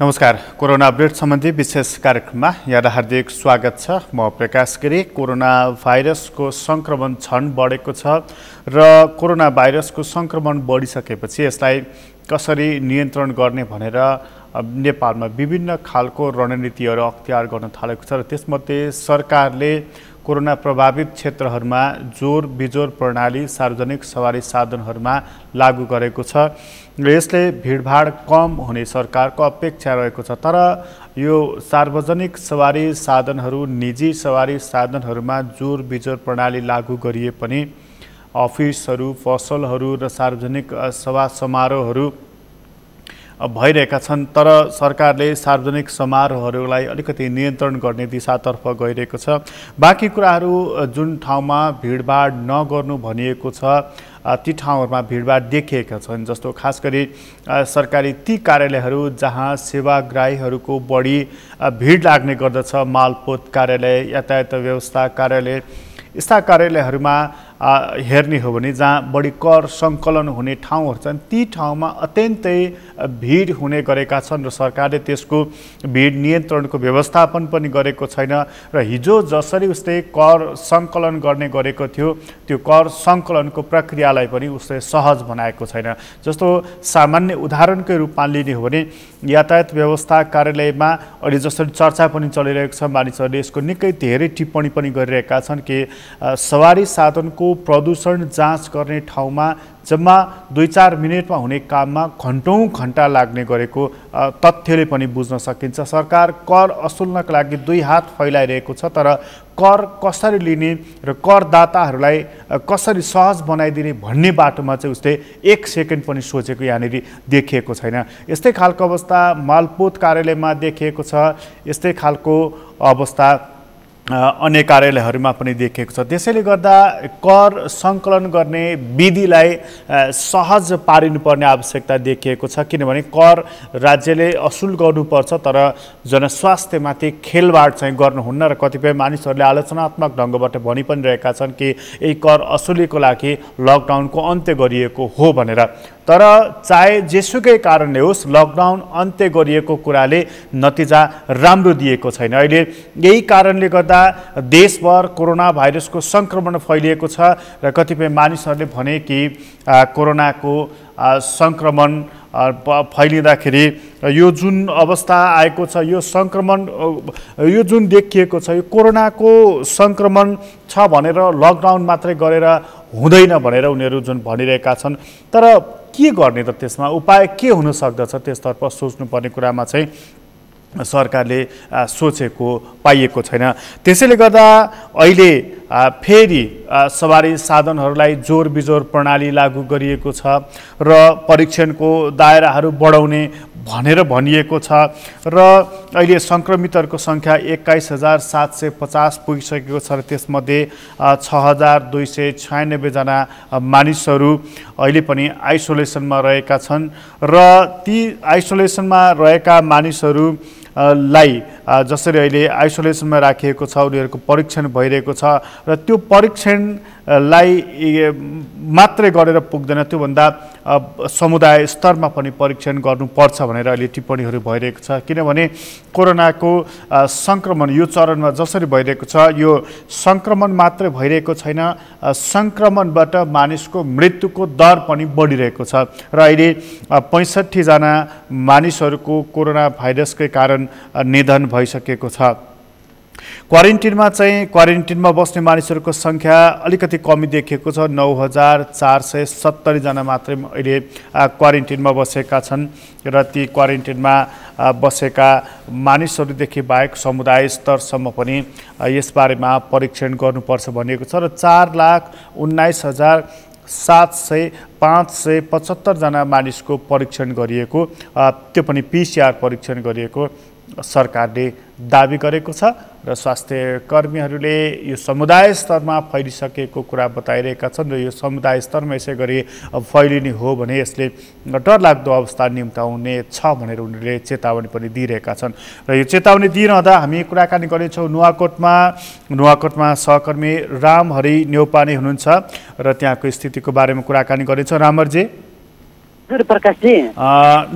नमस्कार। Corona update सम्बन्धी विशेष कार्यक्रममा यहाँलाई हार्दिक स्वागत छ। म प्रकाश गिरी। कोरोना भाइरसको संक्रमण झन बढेको छ र कोरोना भाइरसको संक्रमण बढिसकेपछि यसलाई कसरी नियन्त्रण गर्ने भनेर नेपालमा विभिन्न खालको रणनीतिहरू अख्तियार गर्न थालेको छ र त्यसमध्ये सरकारले कोरोना प्रभावित क्षेत्रहरूमा जोर बिजोर प्रणाली सार्वजनिक सवारी साधनहरूमा लागू गरेको छ र यसले भिडभाड कम हुने सरकारको अपेक्षा रहेको छ। तर यो सार्वजनिक सवारी साधनहरू निजी सवारी साधनहरूमा जोर बिजोर प्रणाली लागू गरिए पनि अफिसहरू पसलहरू र सार्वजनिक सभा समारोहहरू भइरहेका छन्। तर सरकारले सार्वजनिक समारोहहरूलाई अलिकति नियन्त्रण गर्ने दिशातर्फ गइरहेको छ। बाँकी कुराहरू जुन ठाउँमा भिडभाड नगर्नु भनिएको छ ती ठाउँहरूमा भिडभाड देखिएका छन्। जस्तो खास गरी सरकारी ती कार्यालयहरू जहाँ सेवाग्राहीहरूको बढी भिड लाग्ने गर्दछ, मालपोत कार्यालय, यातायात व्यवस्था कार्यालय, यस्ता कार्यालयहरूमा हेर्ने हो भने जहाँ बढी कर सङ्कलन हुने ठाउँहरू छन् ती ठाउँमा अत्यन्तै भिड हुने गरेका छन् र सरकारले त्यसको भिड नियन्त्रणको व्यवस्थापन पनि गरेको छैन र हिजो जसरी उसले कर सङ्कलन गर्ने गरेको थियो त्यो कर सङ्कलनको प्रक्रियालाई पनि उसले सहज बनाएको छैन। जस्तो सामान्य उदाहरणकै रूपमा लिने हो भने यातायात व्यवस्था कार्यालयमा अहिले जसरी चर्चा पनि चलिरहेको छ, मानिसहरूले यसको निकै धेरै टिप्पणी पनि गरिरहेका छन् कि सवारी साधनको प्रदूषण जाँच गर्ने ठाउँमा जम्मा 2-4 मिनेटमा हुने काममा घन्टौं घण्टा लाग्ने गरेको तथ्यले पनि बुझ्न सकिन्छ। सरकार कर असुल्नका लागि दुई हात फैलाइरहेको छ तर कर कसरी लिने र करदाताहरूलाई कसरी सहज बनाइदिने भन्ने बाटोमा चाहिँ उसले 1 सेकेन्ड पनि सोचेको यहाँनिर देखिएको छैन। यस्तै खालको अवस्था मालपोत कार्यालयमा देखिएको छ। यस्तै खालको अवस्था अन्य कार्यालयहरूमा पनि देखिएको छ। त्यसैले गर्दा कर सङ्कलन गर्ने विधिलाई सहज पारिनुपर्ने आवश्यकता देखिएको छ। किनभने कर राज्यले असुल गर्नुपर्छ तर जनस्वास्थ्यमाथि खेलवाड चाहिँ गर्नुहुन्न र कतिपय मानिसहरूले आलोचनात्मक ढङ्गबाट भनि पनि रहेका छन् कि यही कर असुलीको लागि लकडाउनको अन्त्य गरिएको हो भनेर। तर चाहे जेसुकै कारणले होस् लकडाउन अन्त्य गरिएको कुराले नतिजा राम्रो दिएको छैन। अहिले यही कारणले गर्दा देशभर कोरोना भाइरसको संक्रमण फैलिएको छ र कतिपय मानिसहरूले भने कि कोरोनाको संक्रमण फैलिँदाखेरि यो जुन अवस्था आएको छ यो संक्रमण यो जुन देखिएको छ यो कोरोनाको संक्रमण छ भनेर लकडाउन मात्रै गरेर हुँदैन भनेर उनीहरू जुन भनिरहेका छन्। तर के गर्ने त त्यसमा उपाय के हुन सक्दछ त्यसतर्फ सोच्नुपर्ने कुरामा चाहिँ सरकारले सोचेको पाइएको छैन। त्यसैले गर्दा अहिले फेरि सवारी साधनहरूलाई जोर बिजोर प्रणाली लागू गरिएको छ र परीक्षणको दायराहरू बढाउने भनेर भनिएको छ र अहिले सङ्क्रमितहरूको सङ्ख्या 21,750 पुगिसकेको छ र त्यसमध्ये 6,296 जना मानिसहरू अहिले पनि आइसोलेसनमा रहेका छन् र ती आइसोलेसनमा रहेका मानिसहरू लाई जसरी अहिले आइसोलेसनमा राखिएको छ उनीहरूको परीक्षण भइरहेको छ र त्यो परीक्षणलाई मात्रै गरेर पुग्दैन, त्योभन्दा समुदाय स्तरमा पनि परीक्षण गर्नुपर्छ भनेर अहिले टिप्पणीहरू भइरहेको छ। किनभने कोरोनाको सङ्क्रमण यो चरणमा जसरी भइरहेको छ यो सङ्क्रमण मात्रै भइरहेको छैन, सङ्क्रमणबाट मानिसको मृत्युको दर पनि बढिरहेको छ र अहिले 65 जना मानिसहरूको कोरोना भाइरसकै कारण निधन भइसकेको छ। क्वारेन्टिनमा बस्ने मानिसहरूको सङ्ख्या अलिकति कमी देखिएको छ। 9,470 जना मात्रै अहिले क्वारेन्टिनमा बसेका छन् र ती क्वारेन्टिनमा बसेका मानिसहरूदेखि बाहेक समुदाय स्तरसम्म पनि यसबारेमा परीक्षण गर्नुपर्छ भनिएको छ र 4,19,575 जना मानिसको परीक्षण गरिएको, त्यो पनि PCR परीक्षण गरिएको सरकारले दाबी गरेको छ र स्वास्थ्य कर्मीहरूले यो समुदाय स्तरमा फैलिसकेको कुरा बताइरहेका छन् र यो समुदाय स्तरमा यसै गरी फैलिने हो भने यसले डरलाग्दो अवस्था निम्ताउने छ भनेर उनीहरूले चेतावनी पनि दिइरहेका छन् र यो चेतावनी दिइरहँदा हामी कुराकानी गर्नेछौँ नुवाकोटमा सहकर्मी रामहरि न्यौपाने हुनुहुन्छ र त्यहाँको स्थितिको बारेमा कुराकानी गर्नेछौँ। रामहरिजी, प्रकाशजी,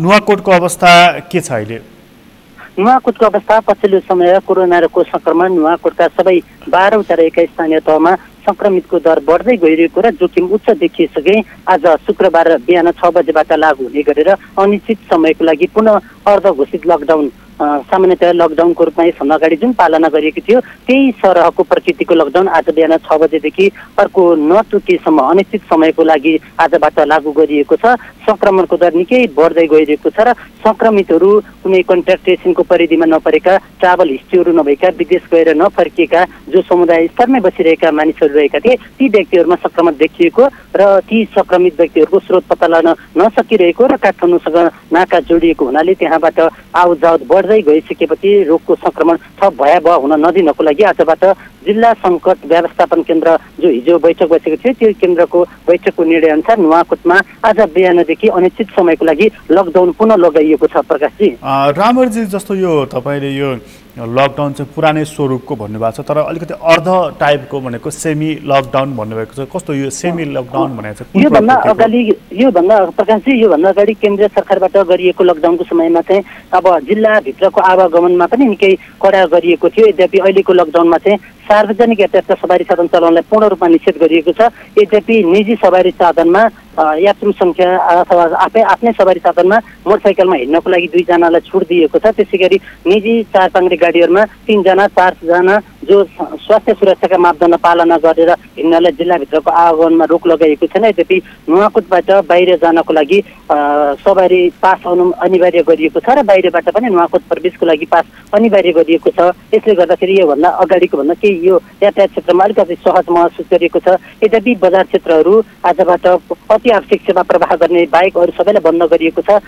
नुवाकोटको अवस्था के छ अहिले? नुवाकोटको अवस्था पछिल्लो समय कोरोनाको संक्रमण नुवाकोटका सबै 12वटा रहेका स्थानीय तहमा संक्रमितको दर बढ्दै गइरहेको र जोखिम उच्च देखिएसँगै आज शुक्रबार बिहान 6 बजेबाट लागू हुने गरेर अनिश्चित समयको लागि पुनः अर्धघोषित लकडाउन सामान्यतया लकडाउनको रूपमा यसभन्दा अगाडि जुन पालना गरिएको थियो त्यही सरहको प्रकृतिको लकडाउन आज बिहान 6 बजेदेखि अर्को नतुकेसम्म अनिश्चित समयको लागि आजबाट लागू गरिएको छ। संक्रमणको दर निकै बढ्दै गइरहेको छ र संक्रमितहरू कुनै कन्ट्याक्ट ट्रेसिङको परिधिमा नपरेका, ट्राभल हिस्ट्रीहरू नभएका, विदेश गएर नफर्किएका, जो समुदाय स्तरमै बसिरहेका मानिसहरू रहेका थिए ती व्यक्तिहरूमा संक्रमण देखिएको र ती संक्रमित व्यक्तिहरूको स्रोत पत्ता लाग्न नसकिरहेको र काठमाडौँसँग नाका जोडिएको हुनाले त्यहाँबाट आवतजावत बढ्दै गइसकेपछि रोगको संक्रमण थप भयावह हुन नदिनको लागि आजबाट जिल्ला सङ्कट व्यवस्थापन केन्द्र जो हिजो बैठक बसेको थियो त्यो केन्द्रको बैठकको निर्णय अनुसार नुवाकोटमा आज बिहानदेखि अनिश्चित समयको लागि लकडाउन पुनः लगाइएको छ। प्रकाशजी, रामरजी, जस्तो यो तपाईँले यो लकडाउन चाहिँ पुरानै स्वरूपको भन्नुभएको छ, तर अलिकति अर्ध टाइपको भनेको सेमी लकडाउन भन्नुभएको छ। कस्तो यो सेमी लकडाउन भनेको छ? योभन्दा अगाडि केन्द्रीय सरकारबाट गरिएको लकडाउनको समयमा चाहिँ अब जिल्लाभित्रको आवागमनमा पनि निकै कडा गरिएको थियो। यद्यपि अहिलेको लकडाउनमा चाहिँ सार्वजनिक यातायात सवारी साधन चलाउनलाई पूर्ण रूपमा निषेध गरिएको छ। यद्यपि निजी सवारी साधनमा यात्रु सङ्ख्या अथवा आफ्नै सवारी साधनमा मोटरसाइकलमा हिँड्नको लागि 2 जनालाई छुट दिएको छ। त्यसै गरी निजी 4 पाङ्ग्रे गाडीहरूमा 3 जना 4 जना जो स्वास्थ्य सुरक्षाका मापदण्ड पालना गरेर हिँड्नलाई जिल्लाभित्रको आवागमनमा रोक लगाइएको छैन। यद्यपि नुवाकोटबाट बाहिर जानको लागि सवारी पास अनिवार्य गरिएको छ र बाहिरबाट पनि नुवाकोट प्रवेशको लागि पास अनिवार्य गरिएको छ। यसले गर्दाखेरि योभन्दा अगाडिको भन्दा केही यो यातायात क्षेत्रमा अलिकति सहज महसुस गरिएको छ। यद्यपि बजार क्षेत्रहरू आजबाट अति आवश्यक सेवा प्रवाह गर्ने बाहेक अरू सबैलाई बन्द गरिएको छ।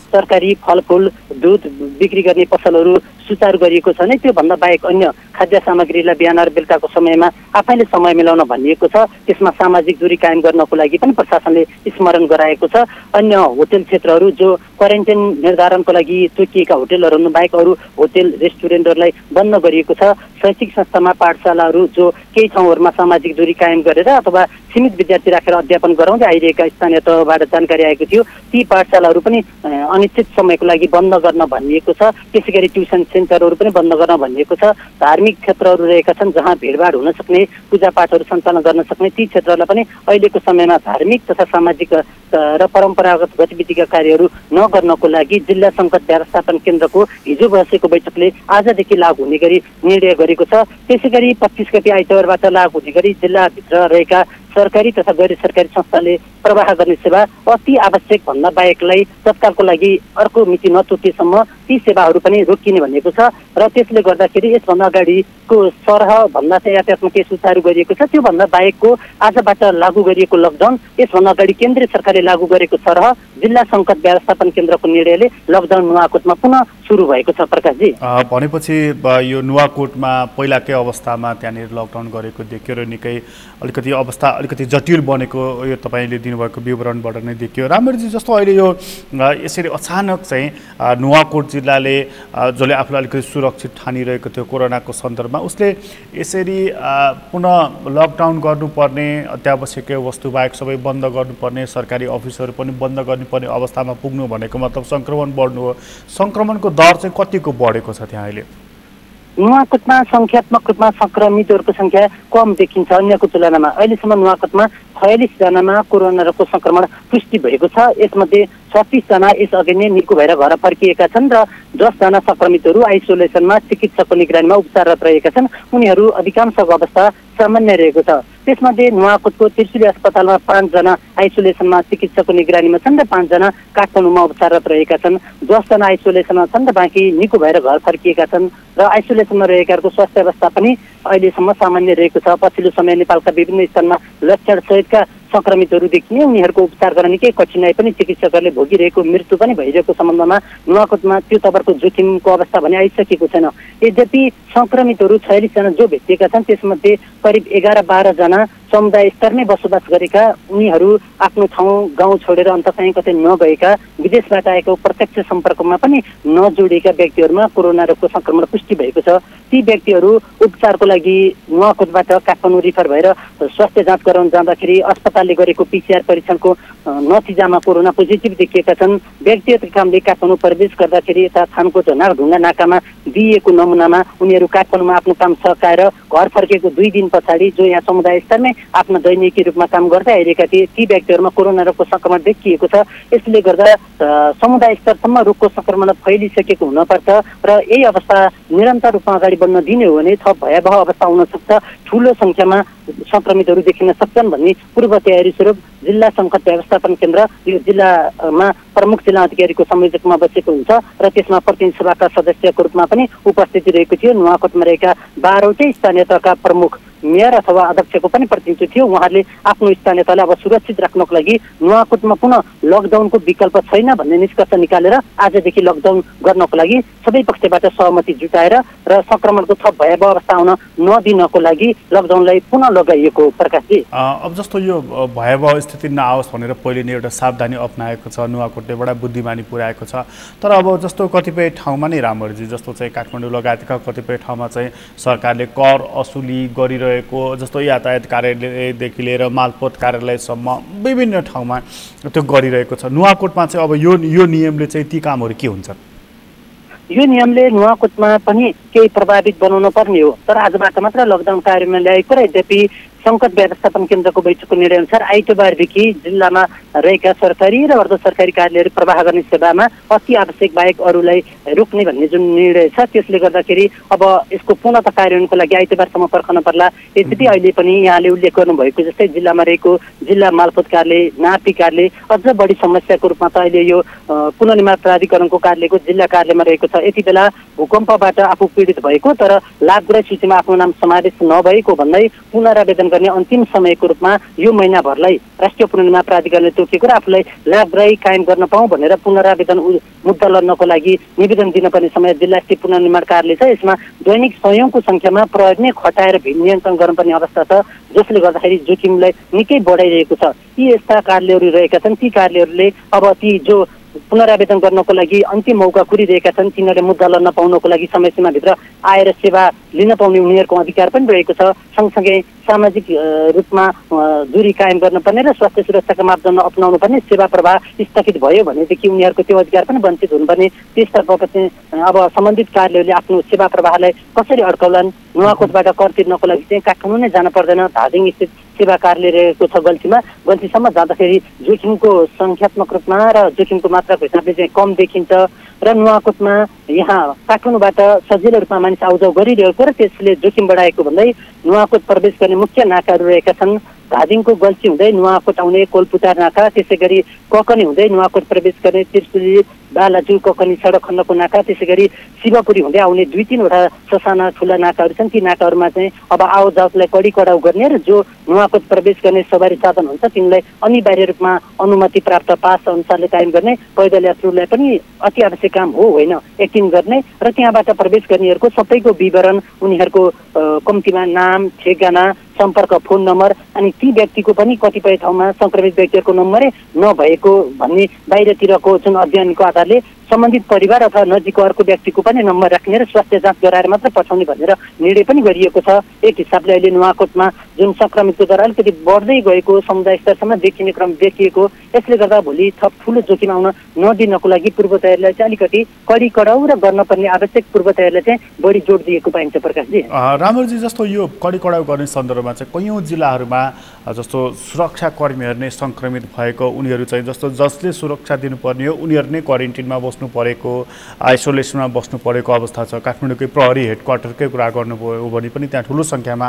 तरकारी, फलफुल, दुध बिक्री गर्ने पसलहरू सुचारू गरिएको छ भने त्योभन्दा बाहेक अन्य खाद्य सामग्रीलाई बिहान र बेलुकाको समयमा आफैले समय मिलाउन भनिएको छ। त्यसमा सामाजिक दूरी कायम गर्नको लागि पनि प्रशासनले स्मरण गराएको छ। अन्य होटल क्षेत्रहरू जो क्वारेन्टाइन निर्धारणको लागि तोकिएका होटलहरू बाहेक अरू होटल रेस्टुरेन्टहरूलाई बन्द गरिएको छ। शैक्षिक संस्थामा पाठशालाहरू जो केही ठाउँहरूमा सामाजिक दूरी कायम गरेर अथवा सीमित विद्यार्थी राखेर अध्यापन गराउँदै आइरहेका स्थानीय तहबाट जानकारी आएको थियो ती पाठशालाहरू पनि अनिश्चित समयको लागि बन्द गर्न भनिएको छ। त्यसै गरी ट्युसन सेन्टरहरू पनि बन्द गर्न भनिएको छ। धार्मिक क्षेत्रहरू रहेका छन् जहाँ भिडभाड हुन सक्ने, पूजापाठहरू सञ्चालन गर्न सक्ने ती क्षेत्रहरूलाई पनि अहिलेको समयमा धार्मिक तथा सामाजिक र परम्परागत गतिविधिका कार्यहरू नगर्नको लागि जिल्ला सङ्कट व्यवस्थापन केन्द्रको हिजो बसेको बैठकले आजदेखि लागू हुने गरी निर्णय गरेको छ। त्यसै गरी 25 गते आइतबारबाट लागू हुने गरी जिल्लाभित्र रहेका सरकारी तथा गैर सरकारी संस्थाले प्रवाह गर्ने सेवा अति आवश्यक भन्दा बाहेकलाई तत्कालको लागि अर्को मिति नतोकिएसम्म ती सेवाहरू पनि रोकिने भनिएको छ र त्यसले गर्दाखेरि यसभन्दा अगाडिको सरह भन्दा चाहिँ यातायातमा के सुचारू गरिएको छ त्योभन्दा बाहेकको आजबाट लागू गरिएको लकडाउन यसभन्दा अगाडि केन्द्रीय सरकारले लागू गरेको सरह जिल्ला सङ्कट व्यवस्थापन केन्द्रको निर्णयले लकडाउन नुवाकोटमा पुनः सुरु भएको छ। प्रकाशजी, भनेपछि यो नुवाकोटमा पहिलाकै अवस्थामा त्यहाँनिर लकडाउन गरेको देखियो र निकै अलिकति जटिल बनेको यो तपाईँले दिनुभएको विवरणबाट नै देखियो। रामरजी, जस्तो अहिले यो यसरी अचानक चाहिँ नुवाकोट जिल्लाले जसले आफूलाई अलिकति सुरक्षित ठानिरहेको थियो कोरोनाको सन्दर्भमा उसले यसरी पुनः लकडाउन गर्नुपर्ने, अत्यावश्यक वस्तु बाहेक सबै बन्द गर्नुपर्ने, सरकारी अफिसहरू पनि बन्द गर्नुपर्ने अवस्थामा पुग्नु भनेको मतलब सङ्क्रमण बढ्नु हो। सङ्क्रमणको दर चाहिँ कतिको बढेको छ त्यहाँ अहिले? नुवाकोटमा सङ्ख्यात्मक रूपमा सङ्क्रमितहरूको सङ्ख्या कम देखिन्छ अन्यको तुलनामा। अहिलेसम्म नुवाकोटमा 46 जनामा कोरोनाको सङ्क्रमण पुष्टि भएको छ। यसमध्ये 36 जना यसअघि नै निको भएर घर फर्किएका छन् र 10 जना सङ्क्रमितहरू आइसोलेसनमा चिकित्सकको निगरानीमा उपचाररत रहेका छन्। उनीहरू अधिकांशको अवस्था सामान्य रहेको छ। त्यसमध्ये नुवाकोटको त्रिशुली अस्पतालमा 5 जना आइसोलेसनमा चिकित्सकको निगरानीमा छन् र 5 जना काठमाडौँमा उपचाररत रहेका छन्। 10 जना आइसोलेसनमा छन् र बाँकी निको भएर घर फर्किएका छन् र आइसोलेसनमा रहेकाहरूको स्वास्थ्य अवस्था पनि अहिलेसम्म सामान्य रहेको छ। पछिल्लो समय नेपालका विभिन्न स्थानमा लक्षण सहितका सङ्क्रमितहरू देखिने, उनीहरूको उपचार गर्न निकै कठिनाइ पनि चिकित्सकहरूले भोगिरहेको, मृत्यु पनि भइरहेको सम्बन्धमा नुवाकोटमा त्यो तबरको जोखिमको अवस्था भने आइसकेको छैन। यद्यपि सङ्क्रमितहरू 46 जना जो भेटिएका छन् त्यसमध्ये करिब 11-12 जना समुदाय स्तरमै बसोबास गरेका, उनीहरू आफ्नो ठाउँ गाउँ छोडेर अन्त कहीँ कतै नगएका, विदेशबाट आएको प्रत्यक्ष सम्पर्कमा पनि नजोडिएका व्यक्तिहरूमा कोरोना रोगको सङ्क्रमण पुष्टि भएको छ। ती व्यक्तिहरू उपचारको लागि नुवाकोटबाट काठमाडौँ रिफर भएर स्वास्थ्य जाँच गराउन जाँदाखेरि अस्पतालले गरेको PCR परीक्षणको नतिजामा कोरोना पोजिटिभ देखिएका छन्। व्यक्तिगत कामले काठमाडौँ प्रवेश गर्दाखेरि यता थानको ढुङ्गा नाकामा दिइएको नमुनामा उनीहरू काठमाडौँमा आफ्नो काम सकाएर घर फर्केको 2 दिन पछाडि जो यहाँ समुदाय स्तरमै आफ्नो दैनिकी रूपमा काम गर्दै आइरहेका थिए ती व्यक्तिहरूमा कोरोना रोगको संक्रमण देखिएको छ। यसले गर्दा समुदाय स्तरसम्म रोगको संक्रमण फैलिसकेको हुनपर्छ र यही अवस्था निरन्तर रूपमा अगाडि बढ्न दिने हो भने थप भयावह अवस्था आउन सक्छ, ठुलो संख्यामा संक्रमितहरू देखिन सक्छन् भन्ने पूर्व तयारी स्वरूप जिल्ला सङ्कट व्यवस्थापन केन्द्र यो जिल्लामा प्रमुख जिल्ला अधिकारीको संयोजकमा बसेको हुन्छ र त्यसमा प्रतिनिधि सभाका सदस्यको रूपमा पनि उपस्थिति रहेको थियो। नुवाकोटमा रहेका 12वटै स्थानीय तहका प्रमुख मेयर अथवा अध्यक्षको पनि प्रतिनिधित्व थियो। उहाँहरूले आफ्नो स्थानीय तहलाई अब सुरक्षित राख्नको लागि नुवाकोटमा पुनः लकडाउनको विकल्प छैन भन्ने निष्कर्ष निकालेर आजदेखि लकडाउन गर्नको लागि सबै पक्षबाट सहमति जुटाएर र संक्रमणको थप भयावह अवस्था आउन नदिनको लागि लकडाउनलाई पुनः लगाइएको प्रकाशजी। अब जस्तो यो भयावह स्थिति नआओस् भनेर पहिले नै एउटा सावधानी अप्नाएको छ, नुवाकोटले बडा बुद्धिमानी पुर्याएको छ। तर अब जस्तो कतिपय ठाउँमा नै रामहरजी जस्तो चाहिँ काठमाडौँ लगायतका कतिपय ठाउँमा चाहिँ सरकारले कर असुली गरिरहेको जस्तो यातायात कार्यालयदेखि लिएर मालपोत कार्यालयसम्म विभिन्न ठाउँमा त्यो गरिरहेको छ। नुवाकोटमा चाहिँ अब यो नियमले चाहिँ ती कामहरू के हुन्छ? यो नियमले नुवाकोटमा पनि केही प्रभावित बनाउन पर्ने हो, तर आजबाट मात्र लकडाउन कार्यमा ल्याएको र यद्यपि सङ्कट व्यवस्थापन केन्द्रको बैठकको निर्णयअनुसार आइतबारदेखि जिल्लामा रहेका सरकारी र अर्ध सरकारी कार्यालयहरू प्रवाह गर्ने सेवामा अति आवश्यक बाहेक अरूलाई रोक्ने भन्ने जुन निर्णय छ त्यसले गर्दाखेरि अब यसको पूर्णतः कार्यान्वयनको लागि आइतबारसम्म पर्खन पर्ला। यद्यपि अहिले पनि यहाँले उल्लेख गर्नुभएको जस्तै जिल्लामा रहेको जिल्ला मालपोत कार्यालय, नापी कार्यालय अझ बढी समस्याको रूपमा त अहिले यो पुनर्निर्माण प्राधिकरणको कार्यालयको जिल्ला कार्यालयमा रहेको छ। यति बेला भूकम्पबाट आफू पीडित भएको तर लाभग्राही सूचीमा आफ्नो नाम समावेश नभएको भन्दै पुनरावेदन गर्ने अन्तिम समयको रूपमा यो महिनाभरलाई राष्ट्रिय पुनर्निर्माण प्राधिकरणले तोकेको र आफूलाई लाभग्राही कायम गर्न पाऊँ भनेर पुनरावेदन मुद्दा लड्नको लागि निवेदन दिनुपर्ने समय जिल्ला स्तरीय पुनर्निर्माण कार्यालय छ। यसमा दैनिक सयौंको संख्यामा प्रहरी नै खटाएर भिड नियन्त्रण गर्नुपर्ने अवस्था छ, जसले गर्दाखेरि जोखिमलाई निकै बढाइरहेको छ। यी यस्ता कार्यालयहरू रहेका छन्, ती कार्यालयहरूले अब ती जो पुनरावेदन गर्नको लागि अन्तिम मौका कुरिरहेका छन् तिनीहरूले मुद्दा लड्न पाउनको लागि समय सीमाभित्र आएर सेवा लिन पाउने उनीहरूको अधिकार पनि रहेको छ। सँगसँगै सामाजिक रूपमा दूरी कायम गर्नुपर्ने र स्वास्थ्य सुरक्षाका मापदण्ड अपनाउनु पर्ने सेवा प्रवाह स्थगित भयो भनेदेखि उनीहरूको त्यो अधिकार पनि वञ्चित हुनुपर्ने। त्यसतर्फ चाहिँ अब सम्बन्धित कार्यालयले आफ्नो सेवा प्रवाहलाई कसरी अड्काउलान्? नुवाकोटबाट कर तिर्नको लागि चाहिँ काठमाडौँ नै जान पर्दैन, धादिङ स्थित सेवा कार्यालय रहेको छ गल्तीमा। गल्तीसम्म जाँदाखेरि जोखिमको सङ्ख्यात्मक रूपमा र जोखिमको मात्राको हिसाबले चाहिँ कम देखिन्छ र नुवाकोटमा यहाँ काठमाडौँबाट सजिलो रूपमा मानिस आउजाउ गरिरहेको र त्यसले जोखिम बढाएको भन्दै नुवाकोट प्रवेश गर्ने मुख्य नाकाहरू रहेका छन्। धादिङको गल्ती हुँदै नुवाकोट आउने कोलपुटार नाका, त्यसै गरी ककनी हुँदै नुवाकोट प्रवेश गर्ने त्रिशुली बालाजु ककनी सडक खण्डको नाका, त्यसै गरी शिवपुरी हुँदै आउने 2-3वटा ससाना ठुला नाकाहरू छन्। ती नाकाहरूमा चाहिँ अब आवतजावतलाई कडी कडाउ गर्ने र जो नुवाकोट प्रवेश गर्ने सवारी साधन हुन्छ तिनलाई अनिवार्य रूपमा अनुमति प्राप्त पास अनुसारले कायम गर्ने, पैदल यात्रुलाई पनि अति आवश्यक काम हो होइन एक्टिङ गर्ने र त्यहाँबाट प्रवेश गर्नेहरूको सबैको विवरण, उनीहरूको कम्तीमा नाम, ठेगाना, सम्पर्क फोन नम्बर अनि ती व्यक्तिको पनि कतिपय ठाउँमा सङ्क्रमित व्यक्तिहरूको नम्बरै नभएको भन्ने बाहिरतिरको जुन अध्ययनको आधारले सम्बन्धित परिवार अथवा नजिकको अर्को व्यक्तिको पनि नम्बर राख्ने र स्वास्थ्य जाँच गराएर मात्र पठाउने भनेर निर्णय पनि गरिएको छ। एक हिसाबले अहिले नुवाकोटमा जुन सङ्क्रमितको दर अलिकति बढ्दै गएको समुदाय स्तरसम्म देखिने क्रम देखिएको, यसले गर्दा भोलि थप ठुलो जोखिम आउन नदिनको लागि पूर्व तयारीलाई चाहिँ अलिकति कडी कडाउ र गर्नुपर्ने आवश्यक पूर्व तयारीलाई चाहिँ बढी जोड दिएको पाइन्छ प्रकाशजी। रामरजी जस्तो यो कडी कडाउ गर्ने सन्दर्भमा चाहिँ कैयौँ जिल्लाहरूमा जस्तो सुरक्षाकर्मीहरू नै सङ्क्रमित भएको, उनीहरू चाहिँ जस्तो जसले सुरक्षा दिनुपर्ने हो उनीहरू नै क्वारेन्टिनमा बस्नु परेको, आइसोलेसनमा बस्नु परेको अवस्था छ। काठमाडौँकै प्रहरी हेडक्वार्टरकै कुरा गर्नुभयो भने पनि त्यहाँ ठुलो सङ्ख्यामा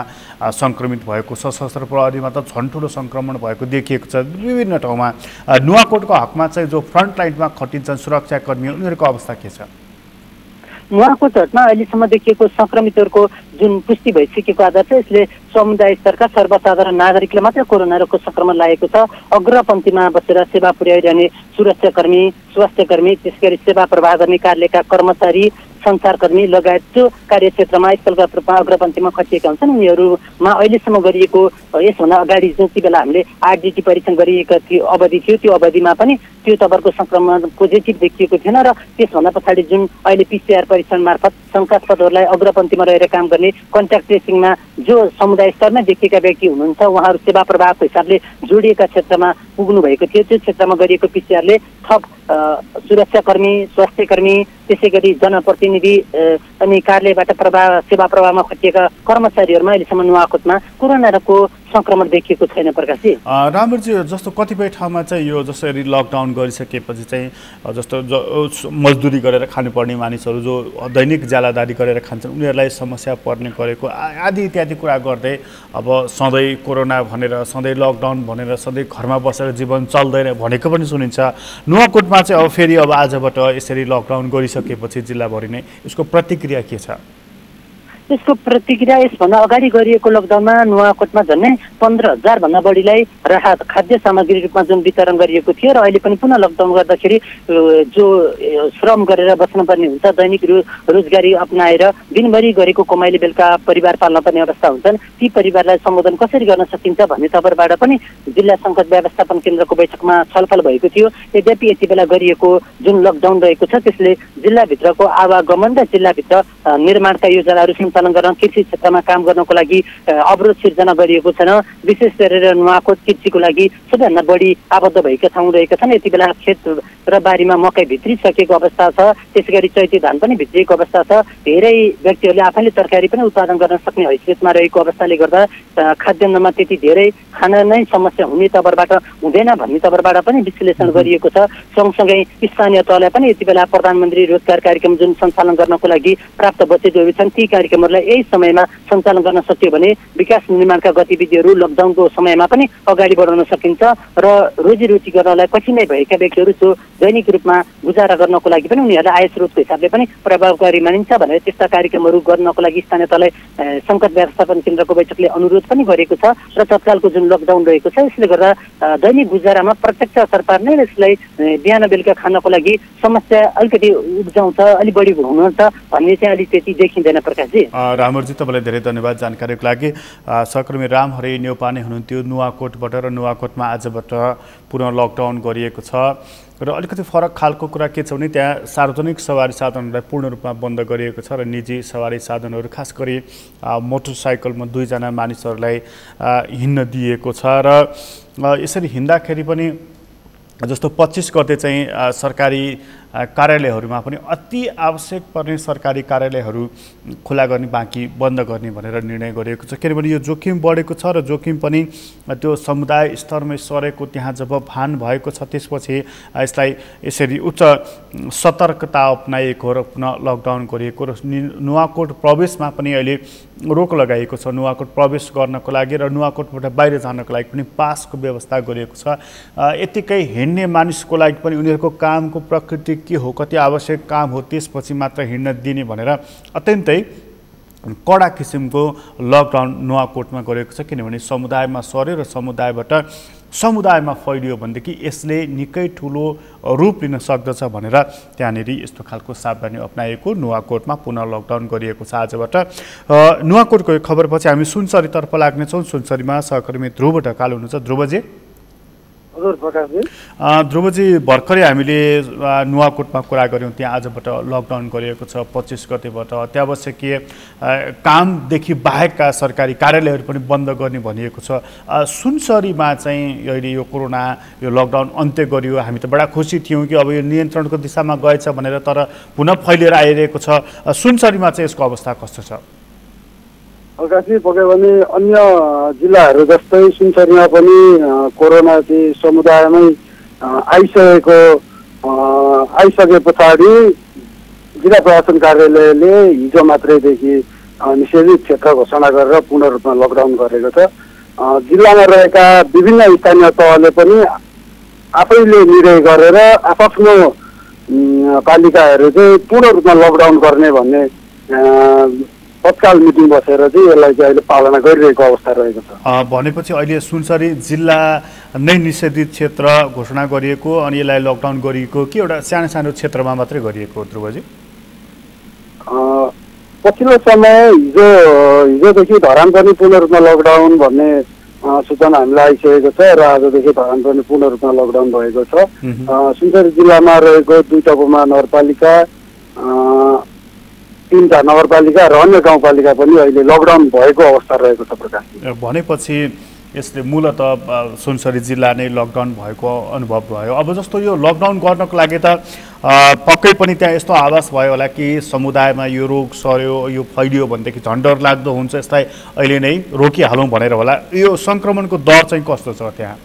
सङ्क्रमित भएको, सशस्त्र प्रहरीमा त झन् ठुलो सङ्क्रमण भएको देखिएको छ विभिन्न ठाउँमा। नुवाकोटको हकमा चाहिँ जो फ्रन्ट लाइनमा खटिन्छन् सुरक्षाकर्मी उनीहरूको अवस्था के छ? नुवाकोटमा अहिलेसम्म देखिएको सङ्क्रमितहरूको जुन पुष्टि भइसकेको आधार छ यसले समुदाय स्तरका सर्वसाधारण नागरिकले मात्र कोरोना रोगको सङ्क्रमण लागेको छ। अग्रपन्थीमा बसेर सेवा पुर्याइरहने सुरक्षाकर्मी, स्वास्थ्यकर्मी, त्यसै गरी सेवा प्रवाह गर्ने कार्यालयका कर्मचारी सञ्चारकर्मी लगायत जो कार्यक्षेत्रमा स्थलगत रूपमा अग्रपन्थीमा खटिएका हुन्छन् उनीहरूमा अहिलेसम्म गरिएको यसभन्दा अगाडि जति बेला हामीले आरडिटी परीक्षण गरिएका थियो अवधि थियो त्यो अवधिमा पनि त्यो तवरको संक्रमण पोजिटिभ देखिएको थिएन र त्यसभन्दा पछाडि जुन अहिले पिसिआर परीक्षण मार्फत शङ्कास्पदहरूलाई अग्रपन्थीमा रहेर काम गर्ने कन्ट्याक्ट ट्रेसिङमा जो समुदाय स्तरमै देखिएका व्यक्ति हुनुहुन्छ उहाँहरू सेवा प्रवाहको हिसाबले जोडिएका क्षेत्रमा पुग्नु भएको थियो त्यो क्षेत्रमा गरिएको पिसिआरले थप सुरक्षाकर्मी स्वास्थ्यकर्मी त्यसै गरी जनप्रतिनिधि अनि कार्यालयबाट सेवा प्रवाहमा खटिएका कर्मचारीहरूमा अहिलेसम्म नुवाकोटमा कोरोनाको संक्रमण देखिएको छैन प्रकाशजी। रामजी जस्तो कतिपय ठाउँमा चाहिँ यो जसरी लकडाउन गरिसकेपछि चाहिँ जस्तो मजदुरी गरेर खानुपर्ने मानिसहरू जो दैनिक ज्यालादारी गरेर खान्छन् उनीहरूलाई समस्या पर्ने गरेको आदि इत्यादि कुरा गर्दै अब सधैँ कोरोना भनेर सधैँ लकडाउन भनेर सधैँ घरमा बसेर जीवन चल्दैन भनेको पनि सुनिन्छ। नुवाकोटमा चाहिँ अब फेरि अब आजबाट यसरी लकडाउन गरिसकेपछि जिल्लाभरि नै यसको प्रतिक्रिया के छ? यसको प्रतिक्रिया यसभन्दा अगाडि गरिएको लकडाउनमा नुवाकोटमा झन्डै 15,000 भन्दा बढीलाई राहत खाद्य सामग्री रूपमा जुन वितरण गरिएको थियो र अहिले पनि पुनः लकडाउन गर्दाखेरि जो श्रम गरेर बस्नुपर्ने हुन्छ दैनिक रोजगारी अप्नाएर दिनभरि गरेको कमाइले बेलुका परिवार पाल्न पर्ने अवस्था हुन्छन् ती परिवारलाई सम्बोधन कसरी गर्न सकिन्छ भन्ने तवरबाट पनि जिल्ला सङ्कट व्यवस्थापन केन्द्रको बैठकमा छलफल भएको थियो। यद्यपि यति बेला गरिएको जुन लकडाउन रहेको छ त्यसले जिल्लाभित्रको आवागमन र जिल्लाभित्र निर्माणका योजनाहरू सञ्चालन गर्न कृषि क्षेत्रमा काम गर्नको लागि अवरोध सिर्जना गरिएको छैन। विशेष गरेर नुवाकोट कृषिको लागि सबैभन्दा बढी आबद्ध भएका ठाउँ रहेका छन्। यति बेला खेत र बारीमा मकै भित्रिसकेको अवस्था छ, त्यसै गरी चैती धान पनि भित्रिएको अवस्था छ। धेरै व्यक्तिहरूले आफैले तरकारी पनि उत्पादन गर्न सक्ने हैसियतमा रहेको अवस्थाले गर्दा खाद्यान्नमा त्यति धेरै खान नै समस्या हुने तवरबाट हुँदैन भन्ने तवरबाट पनि विश्लेषण गरिएको छ। सँगसँगै स्थानीय तहलाई पनि यति बेला प्रधानमन्त्री रोजगार कार्यक्रम जुन सञ्चालन गर्नको लागि प्राप्त बजेटहरू छन् ती कार्यक्रमहरूलाई यही समयमा सञ्चालन गर्न सकियो भने विकास निर्माणका गतिविधिहरू लकडाउनको समयमा पनि अगाडि बढाउन सकिन्छ र रोजीरोटी गर्नलाई कठिनाइ भएका व्यक्तिहरू जो दैनिक रूपमा गुजारा गर्नको लागि पनि उनीहरूलाई आय स्रोतको हिसाबले पनि प्रभावकारी मानिन्छ भनेर त्यस्ता कार्यक्रमहरू गर्नको लागि स्थानीय तहलाई सङ्कट व्यवस्थापन केन्द्रको बैठकले अनुरोध पनि गरेको छ र तत्कालको जुन लकडाउन रहेको छ यसले गर्दा दैनिक गुजारामा प्रत्यक्ष असर पार्ने र यसलाई बिहान बेलुका खानको लागि समस्या अलिकति उब्जाउँछ अलिक बढी हुनुहुन्छ भन्ने चाहिँ अलिक त्यति देखिँदैन प्रकाशजी। रामजी तपाईँलाई धेरै धन्यवाद जानकारीको लागि। सहकर्मी रामहरि न्यौपाने हुनुहुन्थ्यो नुवाकोटबाट र नुवाकोटमा आजबाट पुनः लकडाउन गरिएको छ र अलिकति फरक खालको कुरा के छ भने त्यहाँ सार्वजनिक सवारी साधनहरूलाई पूर्ण रूपमा बन्द गरिएको छ र निजी सवारी साधनहरू खास गरी मोटरसाइकलमा 2 जना मानिसहरूलाई हिँड्न दिएको छ र यसरी हिँड्दाखेरि पनि जस्तो 25 गते चाहिँ सरकारी कार्यालयहरूमा पनि अति आवश्यक पर्ने सरकारी कार्यालयहरू खुला गर्ने बाँकी बन्द गर्ने भनेर निर्णय गरिएको छ। किनभने यो जोखिम बढेको छ र जोखिम पनि त्यो समुदाय स्तरमै सरेको त्यहाँ जब भान भएको छ त्यसपछि यसलाई यसरी उच्च सतर्कता अपनाइएको र पुनः लकडाउन गरिएको र नुवाकोट प्रवेशमा पनि अहिले रोक लगाइएको छ। नुवाकोट प्रवेश गर्नको लागि र नुवाकोटबाट बाहिर जानको लागि पनि पासको व्यवस्था गरिएको छ। यतिकै हिँड्ने मानिसको लागि पनि उनीहरूको कामको प्रकृति के हो कति आवश्यक काम हो त्यसपछि मात्र हिँड्न दिने भनेर अत्यन्तै कडा किसिमको लकडाउन नुवाकोटमा गरेको छ। किनभने समुदायमा सर्यो र समुदायमा फैलियो भनेदेखि यसले निकै ठुलो रूप लिन सक्दछ भनेर त्यहाँनिर यस्तो खालको सावधानी अपनाएको नुवाकोटमा पुनः लकडाउन गरिएको छ आजबाट। नुवाकोटको खबरपछि हामी सुनसरीतर्फ लाग्नेछौँ। सुनसरीमा सहकर्मी ध्रुव ढकाल हुनुहुन्छ। ध्रुवजी ध्रुवजी भर्खरै हामीले नुवाकोटमा कुरा गऱ्यौँ त्यहाँ आजबाट लकडाउन गरिएको छ 25 गतेबाट अत्यावश्यकीय कामदेखि बाहेकका सरकारी कार्यालयहरू पनि बन्द गर्ने भनिएको छ। सुनसरीमा चाहिँ अहिले यो कोरोना यो लकडाउन अन्त्य गरियो हामी त बडा खुसी थियौँ कि अब यो नियन्त्रणको दिशामा गएछ भनेर तर पुनः फैलिएर आइरहेको छ। सुनसरीमा चाहिँ यसको अवस्था कस्तो छ? अगाडि पक्कै पनि अन्य जिल्लाहरू जस्तै सुनसरीमा पनि कोरोना चाहिँ समुदायमै आइसके पछाडि जिल्ला प्रशासन कार्यालयले हिजो मात्रैदेखि निषेधित क्षेत्र घोषणा गरेर पूर्ण रूपमा लकडाउन गरेको छ। जिल्लामा रहेका विभिन्न स्थानीय तहले पनि आफैले निर्णय गरेर आफ्नो पालिकाहरू चाहिँ पूर्ण रूपमा लकडाउन गर्ने भन्ने तत्काल मिटिङ बसेर चाहिँ यसलाई चाहिँ अहिले पालना गरिरहेको अवस्था रहेको छ। भनेपछि अहिले सुनसरी जिल्ला नै निषेधित क्षेत्र घोषणा गरिएको अनि यसलाई लकडाउन गरिएको कि एउटा सानो सानो क्षेत्रमा मात्रै गरिएको ध्रुवजी? पछिल्लो समय हिजोदेखि धरान पनि पूर्ण रूपमा लकडाउन भन्ने सूचना हामीलाई आइसकेको छ र आजदेखि धरान पनि पूर्ण रूपमा लकडाउन भएको छ। सुनसरी जिल्लामा रहेको 2 टकुमा नगरपालिका, 3टा नगरपालिका र अन्य गाउँपालिका पनि अहिले लकडाउन भएको अवस्था रहेको छ। प्रकाश भनेपछि यसले मूलतः सुनसरी जिल्ला नै लकडाउन भएको अनुभव भयो। अब जस्तो यो लकडाउन गर्नको लागि त पक्कै पनि त्यहाँ यस्तो आभास भयो होला कि समुदायमा यो रोग सर्यो, यो फैलियो भनेदेखि झन् डर लाग्दो हुन्छ, यसलाई अहिले नै रोकिहालौँ भनेर होला। यो सङ्क्रमणको दर चाहिँ कस्तो छ त्यहाँ?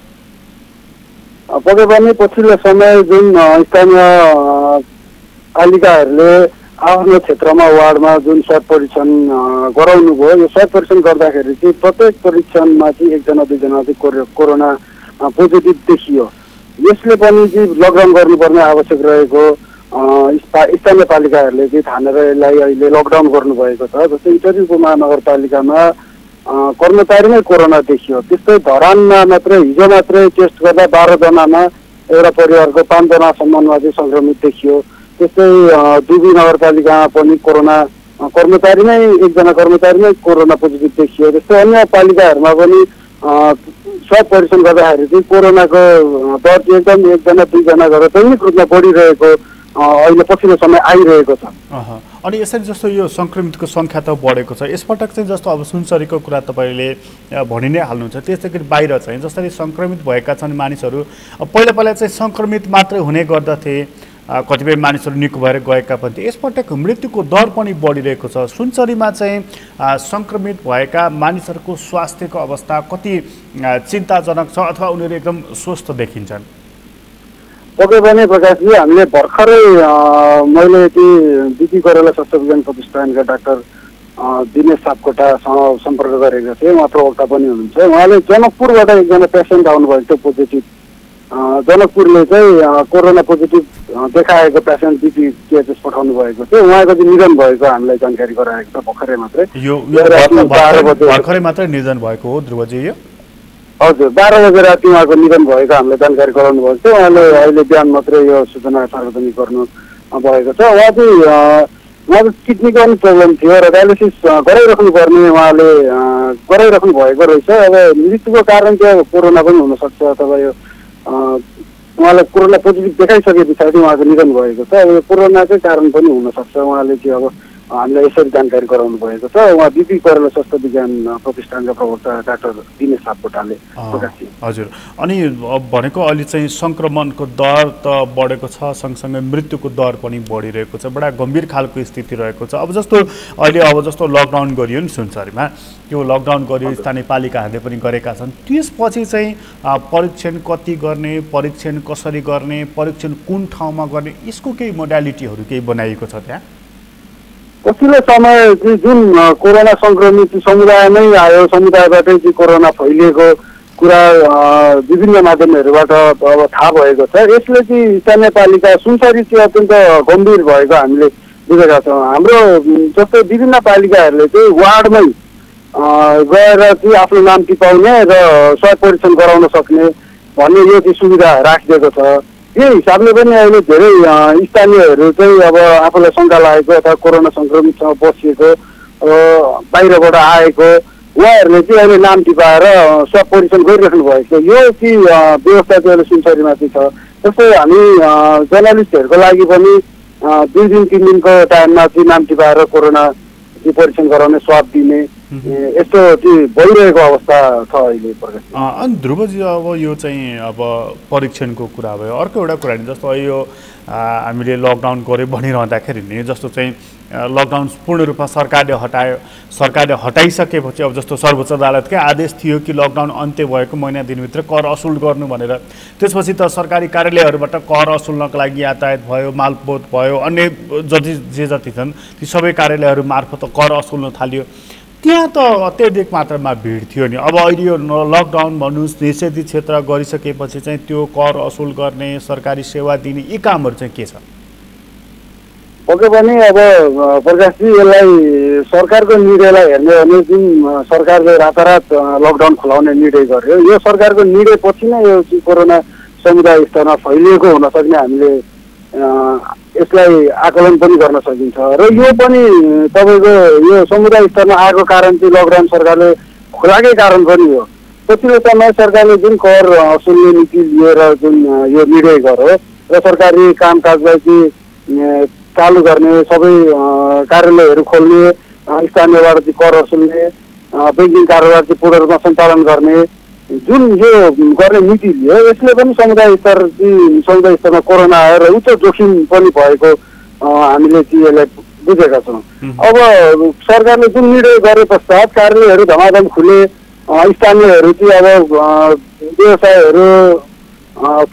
पक्कै पनि पछिल्लो समय जुन स्थानीय पालिकाहरूले आफ्नो क्षेत्रमा वार्डमा जुन स्वास्थ्य परीक्षण गराउनु भयो, यो स्वास्थ्य परीक्षण गर्दाखेरि चाहिँ प्रत्येक परीक्षणमा चाहिँ 1 जना 2 जना चाहिँ कोरोना पोजिटिभ देखियो। यसले पनि चाहिँ लकडाउन गर्नुपर्ने आवश्यक रहेको स्थानीय पालिकाहरूले चाहिँ ठानेर यसलाई अहिले लकडाउन गर्नुभएको छ। जस्तै इटरी महानगरपालिकामा कर्मचारीमै कोरोना देखियो। त्यस्तै धरानमा मात्रै हिजो मात्रै टेस्ट गर्दा 12 जनामा एउटा परिवारको 5 जनासम्ममा चाहिँ सङ्क्रमित देखियो। त्यस्तै दुबी नगरपालिकामा पनि कोरोना कर्मचारीमै 1 जना कर्मचारीमै कोरोना पोजिटिभ देखियो। त्यस्तै अन्य पालिकाहरूमा पनि स्वास्थ्य परीक्षण गर्दाखेरि चाहिँ कोरोनाको दर चाहिँ एकदम 1 जना 2 जना गरेर दैनिक रूपमा बढिरहेको अहिले पछिल्लो समय आइरहेको छ। अनि यसरी जस्तो यो सङ्क्रमितको सङ्ख्या त बढेको छ, यसपटक चाहिँ जस्तो अब सुनसरीको कुरा तपाईँले भनि नै हाल्नुहुन्छ, त्यस्तै गरी बाहिर चाहिँ जसरी सङ्क्रमित भएका छन् मानिसहरू पहिला चाहिँ सङ्क्रमित मात्रै हुने गर्दथे, कतिपय मानिसहरू निको भएर गएका पनि थिए। यसपटक मृत्युको दर पनि बढिरहेको छ। सुनसरीमा चाहिँ सङ्क्रमित भएका मानिसहरूको स्वास्थ्यको अवस्था कति चिन्ताजनक छ अथवा उनीहरू एकदम स्वस्थ देखिन्छन्? पक्कै पनि प्रकाशजी, हामीले भर्खरै मैले बिपी कोइराला स्वास्थ्य विज्ञान प्रतिष्ठानका डाक्टर दिनेश सापकोटासँग सम्पर्क गरेको थिएँ। उहाँ प्रवक्ता पनि हुनुहुन्छ। उहाँले जनकपुरबाट 1 जना पेसेन्ट आउनुभएको थियो पोजिटिभ। जनकपुरले चाहिँ कोरोना पोजिटिभ देखाएको पेसेन्ट बिपी केएचएस पठाउनु भएको थियो। उहाँको चाहिँ निधन भएको हामीलाई जानकारी गराएको छ भर्खरै मात्रै। भर्खरै मात्रै निधन भएको हो ध्रुवजी? यो हजुर, 12 बजे राति उहाँको निधन भएको हामीलाई जानकारी गराउनु भएको थियो। उहाँले अहिले बिहान मात्रै यो सूचना सार्वजनिक गर्नु भएको छ। उहाँको किडनीको पनि प्रब्लम थियो र डायलिसिस गराइराख्नु पर्ने उहाँले गराइराख्नु भएको रहेछ। अब मृत्युको कारण चाहिँ अब कोरोना पनि हुनसक्छ अथवा यो उहाँलाई कोरोना पोजिटिभ देखाइसके पछाडि उहाँको निधन भएको छ। अब यो कोरोनाकै कारण पनि हुनसक्छ। उहाँले चाहिँ अब हामीलाई यसरी जानकारी गराउनु भएको छ। उहाँ बिपी कोइराला स्वास्थ्य विज्ञान प्रतिष्ठानका प्रवक्ता डाक्टर दिनेश सापकोटाले प्रकाश। हजुर, अनि भनेको अहिले चाहिँ सङ्क्रमणको दर त बढेको छ, सँगसँगै मृत्युको दर पनि बढिरहेको छ। बडा गम्भीर खालको स्थिति रहेको छ। अब जस्तो लकडाउन गरियो नि सुनसरीमा, त्यो लकडाउन गरियो, स्थानीय पालिकाहरूले पनि गरेका छन्। त्यसपछि चाहिँ परीक्षण कति गर्ने, परीक्षण कसरी गर्ने, परीक्षण कुन ठाउँमा गर्ने, यसको केही मोडालिटीहरू केही बनाइएको छ त्यहाँ? पछिल्लो समय जुन कोरोना सङ्क्रमित समुदायमै आयो, समुदायबाटै चाहिँ कोरोना फैलिएको कुरा विभिन्न माध्यमहरूबाट अब थाहा भएको छ। यसले चाहिँ स्थानीय पालिका सुनसरी चाहिँ अत्यन्त गम्भीर भएको हामीले बुझेका छौँ। हाम्रो जस्तै विभिन्न पालिकाहरूले चाहिँ वार्डमै गएर चाहिँ आफ्नो नाम टिपाउने र स्वास्थ्य परीक्षण गराउन सक्ने भन्ने यो चाहिँ सुविधा राखिदिएको छ। यही हिसाबले पनि अहिले धेरै स्थानीयहरू चाहिँ अब आफूलाई शङ्का लागेको अथवा कोरोना सङ्क्रमितसँग बसिएको बाहिरबाट आएको उहाँहरूले चाहिँ अहिले नाम टिपाएर स्वास्थ्य परीक्षण गरिराख्नु भएको छ। यो चाहिँ व्यवस्था चाहिँ अहिले सुनसरीमा चाहिँ छ। जस्तै हामी जर्नलिस्टहरूको लागि पनि 2 दिन 3 दिनको टाइममा चाहिँ नाम टिपाएर कोरोना परीक्षण गराउने, स्वाब दिने यस्तो चाहिँ भइरहेको अवस्था छ अहिले। अनि ध्रुवजी, अब यो चाहिँ अब परीक्षणको कुरा भयो। अर्को एउटा कुरा नि, जस्तो यो हामीले लकडाउन गऱ्यो भनिरहँदाखेरि नि, जस्तो चाहिँ लकडाउन पूर्ण रूपमा सरकारले हटाइसकेपछि अब जस्तो सर्वोच्च अदालतकै आदेश थियो कि लकडाउन अन्त्य भएको महिना दिनभित्र कर असुल गर्नु भनेर। त्यसपछि त सरकारी कार्यालयहरूबाट कर असुल्नको लागि यातायात भयो, मालपोत भयो, अन्य जति छन् ती सबै कार्यालयहरू मार्फत कर असुल्न थालियो। त्यहाँ त अत्याधिक मात्रामा भिड थियो नि। अब अहिले यो लकडाउन भन्नुहोस्, निषेधित क्षेत्र गरिसकेपछि चाहिँ त्यो कर असुल गर्ने, सरकारी सेवा दिने यी कामहरू चाहिँ के छ? पक्कै पनि अब प्रकाशजी, यसलाई सरकारको निर्णयलाई हेर्ने हो भने जुन सरकारले रातारात लकडाउन खुलाउने निर्णय गर्यो, यो सरकारको निर्णयपछि नै यो कोरोना समुदाय स्तरमा फैलिएको हुन सक्ने हामीले यसलाई आकलन पनि गर्न सकिन्छ। र यो पनि तपाईँको यो समुदाय स्तरमा आएको कारण चाहिँ लकडाउन सरकारले खोलाकै कारण पनि हो। पछिल्लो समय सरकारले जुन कर असुल्ने नीति लिएर जुन यो निर्णय गर्यो र सरकारी कामकाजलाई चाहिँ चालु गर्ने, सबै कार्यालयहरू खोल्ने, स्थानीयबाट चाहिँ कर असुल्ने, ब्याङ्किङ कारोबार चाहिँ पूर्ण रूपमा सञ्चालन गर्ने जुन यो गर्ने नीति लियो, यसले पनि समुदाय स्तरमा कोरोना आयो र उच्च जोखिम पनि भएको हामीले चाहिँ यसलाई बुझेका छौँ। अब सरकारले जुन निर्णय गरे पश्चात कार्यालयहरू धमाधम खुले, स्थानीयहरू चाहिँ अब व्यवसायहरू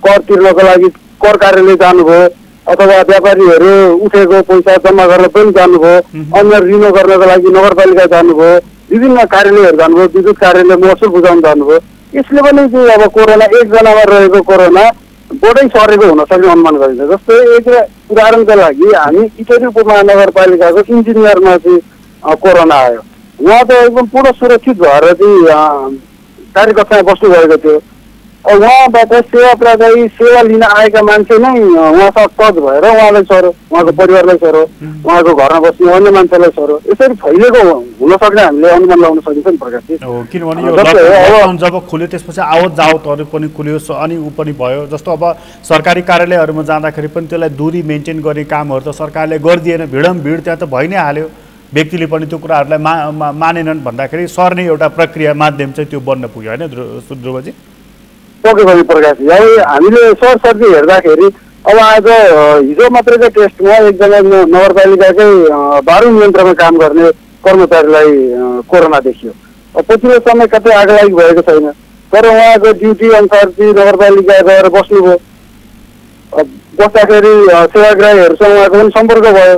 कर तिर्नको लागि कर कार्यालय जानुभयो अथवा व्यापारीहरू उठेको पैसा जम्मा गर्न पनि जानुभयो, अन्य ऋण गर्नको लागि नगरपालिका जानुभयो, विभिन्न कार्यालयहरू जानुभयो, विद्युत कार्यालय महसुल बुझाउन जानुभयो। यसले पनि चाहिँ अब कोरोना एकजनामा रहेको कोरोना बढै सरेको हुन सक्ने अनुमान गरिन्छ। जस्तै एक उदाहरणको लागि हामी इटरी उपमहानगरपालिकाको इन्जिनियरमा चाहिँ कोरोना आयो। उहाँ त एकदम पूर्ण सुरक्षित भएर चाहिँ कार्यकक्षामा बस्नुभएको थियो। उहाँबाट सेवा प्रदायी सेवा लिन आएका मान्छे नै उहाँसँग टच भएर उहाँलाई सरो, उहाँको परिवारलाई सरो, उहाँको घरमा बस्ने अन्य मान्छेलाई सरो। यसरी फैलिएको हुन सक्ने हामीले अनुमान लगाउन सकिन्छ नि प्रकाशजी। किनभने यो लकडाउन जब खुल्यो त्यसपछि आवत जावतहरू पनि खुल्यो अनि ऊ पनि भयो। जस्तो अब सरकारी कार्यालयहरूमा जाँदाखेरि पनि त्यसलाई दूरी मेन्टेन गर्ने कामहरू त सरकारले गरिदिएन, भिड त्यहाँ त भइ नै हाल्यो। व्यक्तिले पनि त्यो कुराहरूलाई मानेनन् भन्दाखेरि सर्ने एउटा प्रक्रिया माध्यम चाहिँ त्यो बन्न पुग्यो होइन ध्रुवजी? पक्कै पनि प्रकाशजी। अब हामीले सरसर्ती हेर्दाखेरि अब आज हिजो मात्रैको टेस्टमा एकजना नगरपालिकाकै बारु यन्त्रमा काम गर्ने कर्मचारीलाई कोरोना देखियो। पछिल्लो समय कतै आगलागी भएको छैन, तर उहाँको ड्युटी अनुसार चाहिँ नगरपालिका गएर बस्नुभयो। बस्दाखेरि सेवाग्राहीहरूसँग उहाँको पनि सम्पर्क भयो,